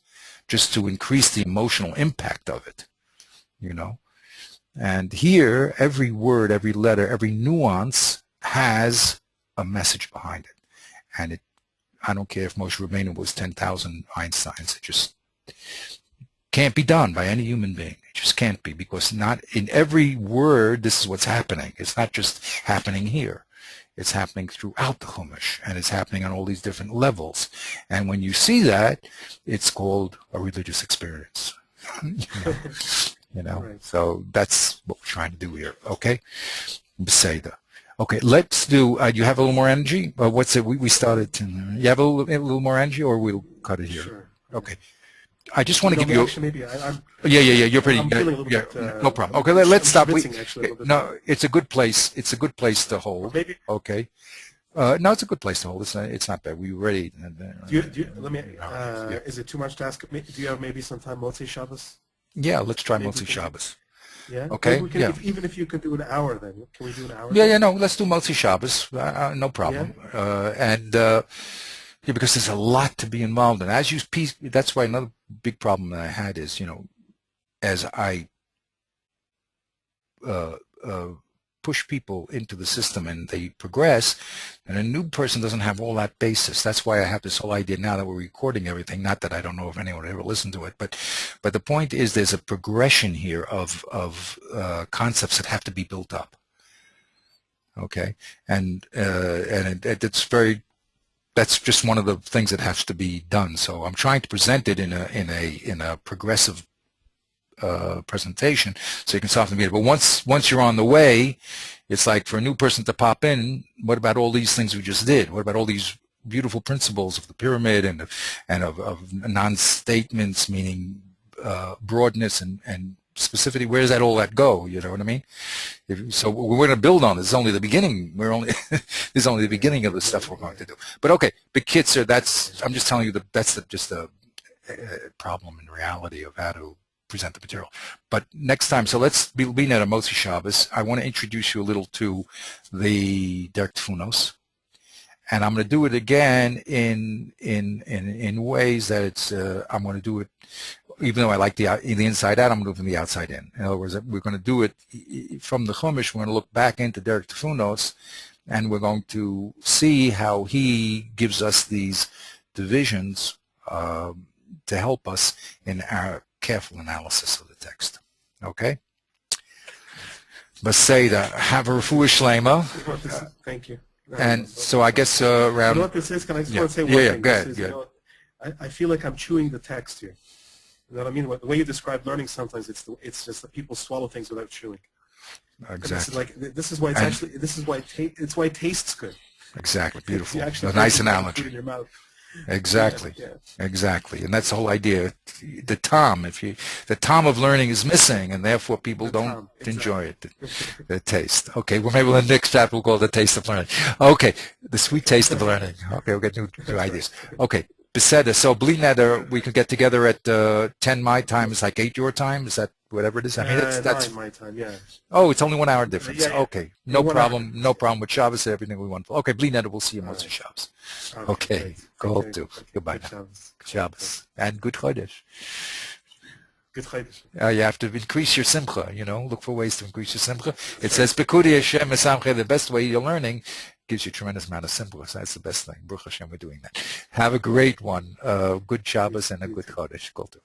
Speaker 1: just to increase the emotional impact of it, And here, every word, every letter, every nuance has a message behind it. And I don't care if Moshe Rabbeinu was 10,000 Einsteins. It just can't be done by any human being. It just can't be, because not in every word this is what's happening. It's not just happening here. It's happening throughout the Chumash, and it's happening on all these different levels. And when you see that, it's called a religious experience.
Speaker 2: Right.
Speaker 1: So that's what we're trying to do here. Okay, Beseda. Okay, let's do. You have a little more energy? What's it? We started. You have a little more energy, or we'll cut it here.
Speaker 2: Sure.
Speaker 1: Okay. I just want to give you.
Speaker 2: Actually, maybe I'm.
Speaker 1: Yeah. You're pretty.
Speaker 2: I'm feeling a little bit.
Speaker 1: No problem. Okay, let's stop.
Speaker 2: No,
Speaker 1: it's a good place. It's a good place to hold.
Speaker 2: Maybe.
Speaker 1: Okay. No, it's a good place to hold. It's not bad. We ready.
Speaker 2: Let me. Is it too much to ask? Do you have maybe some time Motzei Shabbos?
Speaker 1: Yeah, let's try Motzei Shabbos.
Speaker 2: Yeah.
Speaker 1: Okay.
Speaker 2: Can, even if you could do an hour, then can we do an hour?
Speaker 1: Yeah. No, let's do Motzei Shabbos. No problem. Yeah? Because there's a lot to be involved in. That's why another big problem that I had is, as I push people into the system and they progress, and a new person doesn't have all that basis. That's why I have this whole idea now that we're recording everything. Not that I don't know if anyone would ever listen to it, but the point is there's a progression here of concepts that have to be built up. Okay, and it's very. That's just one of the things that has to be done. So I'm trying to present it in a progressive presentation, so you can soften the meter. But once you're on the way, it's like for a new person to pop in. What about all these things we just did? What about all these beautiful principles of the pyramid and of non-statements, meaning broadness and specificity? Where does all that go? You know what I mean? So we're going to build on this. It's only the beginning. This is only the beginning of the stuff we're going to do. But okay, Bekitzer, I'm just telling you that's just a problem in reality of how to present the material. But next time, so let's be at a Motzei Shabbos. I want to introduce you a little to the Derek Tfunos, and I'm going to do it again in ways that it's. I'm going to do it. Even though I like the inside out, I'm going to do it from the outside in. In other words, we're going to do it from the Chumash. We're going to look back into Derek Tfunos, and we're going to see how he gives us these divisions to help us in our careful analysis of the text. Okay? Beseda, have a refuah shlema.
Speaker 2: Thank you.
Speaker 1: And so I guess around.
Speaker 2: You know what this is? Can I just want to say one thing?
Speaker 1: Yeah, go ahead.
Speaker 2: You know, I feel like I'm chewing the text here. You know what I mean? The way you describe learning, sometimes it's just that people swallow things without chewing.
Speaker 1: Exactly.
Speaker 2: This is why it's why it tastes good.
Speaker 1: Exactly. Beautiful.
Speaker 2: A
Speaker 1: nice analogy.
Speaker 2: In your mouth.
Speaker 1: Exactly.
Speaker 2: Yeah.
Speaker 1: Exactly. And that's the whole idea. The tom of learning is missing, and therefore people don't enjoy it. The taste. Okay. Well, maybe the next chapter we'll call it the taste of learning. Okay. The sweet taste of learning. Okay. We'll get new ideas. Okay. Beseda. So Bli Neder, we could get together at 10 my time. It's like 8 your time. Is that whatever it is. I mean, that's
Speaker 2: Nine my time, yeah.
Speaker 1: oh, it's only 1 hour difference.
Speaker 2: Yeah, yeah.
Speaker 1: Okay, no
Speaker 2: 1 hour
Speaker 1: problem.
Speaker 2: difference.
Speaker 1: No problem with Shabbos. Everything we want. Okay, Bli Neder, we'll see you
Speaker 2: All
Speaker 1: most of
Speaker 2: right.
Speaker 1: Shabbos.
Speaker 2: Okay,
Speaker 1: Okay,
Speaker 2: great.
Speaker 1: go
Speaker 2: Thank
Speaker 1: to
Speaker 2: you.
Speaker 1: goodbye
Speaker 2: Good
Speaker 1: now.
Speaker 2: Shabbos.
Speaker 1: Shabbos and good Chodesh.
Speaker 2: Good Chodesh.
Speaker 1: You have to increase your simcha. Look for ways to increase your simcha. It
Speaker 2: That's
Speaker 1: says Pekudi Hashem Esamche. The best way you're learning gives you a tremendous amount of simcha. So that's the best thing. Baruch Hashem, we're doing that. Have a great one. Good Shabbos and a
Speaker 2: You
Speaker 1: good
Speaker 2: too.
Speaker 1: Chodesh. Kol tov.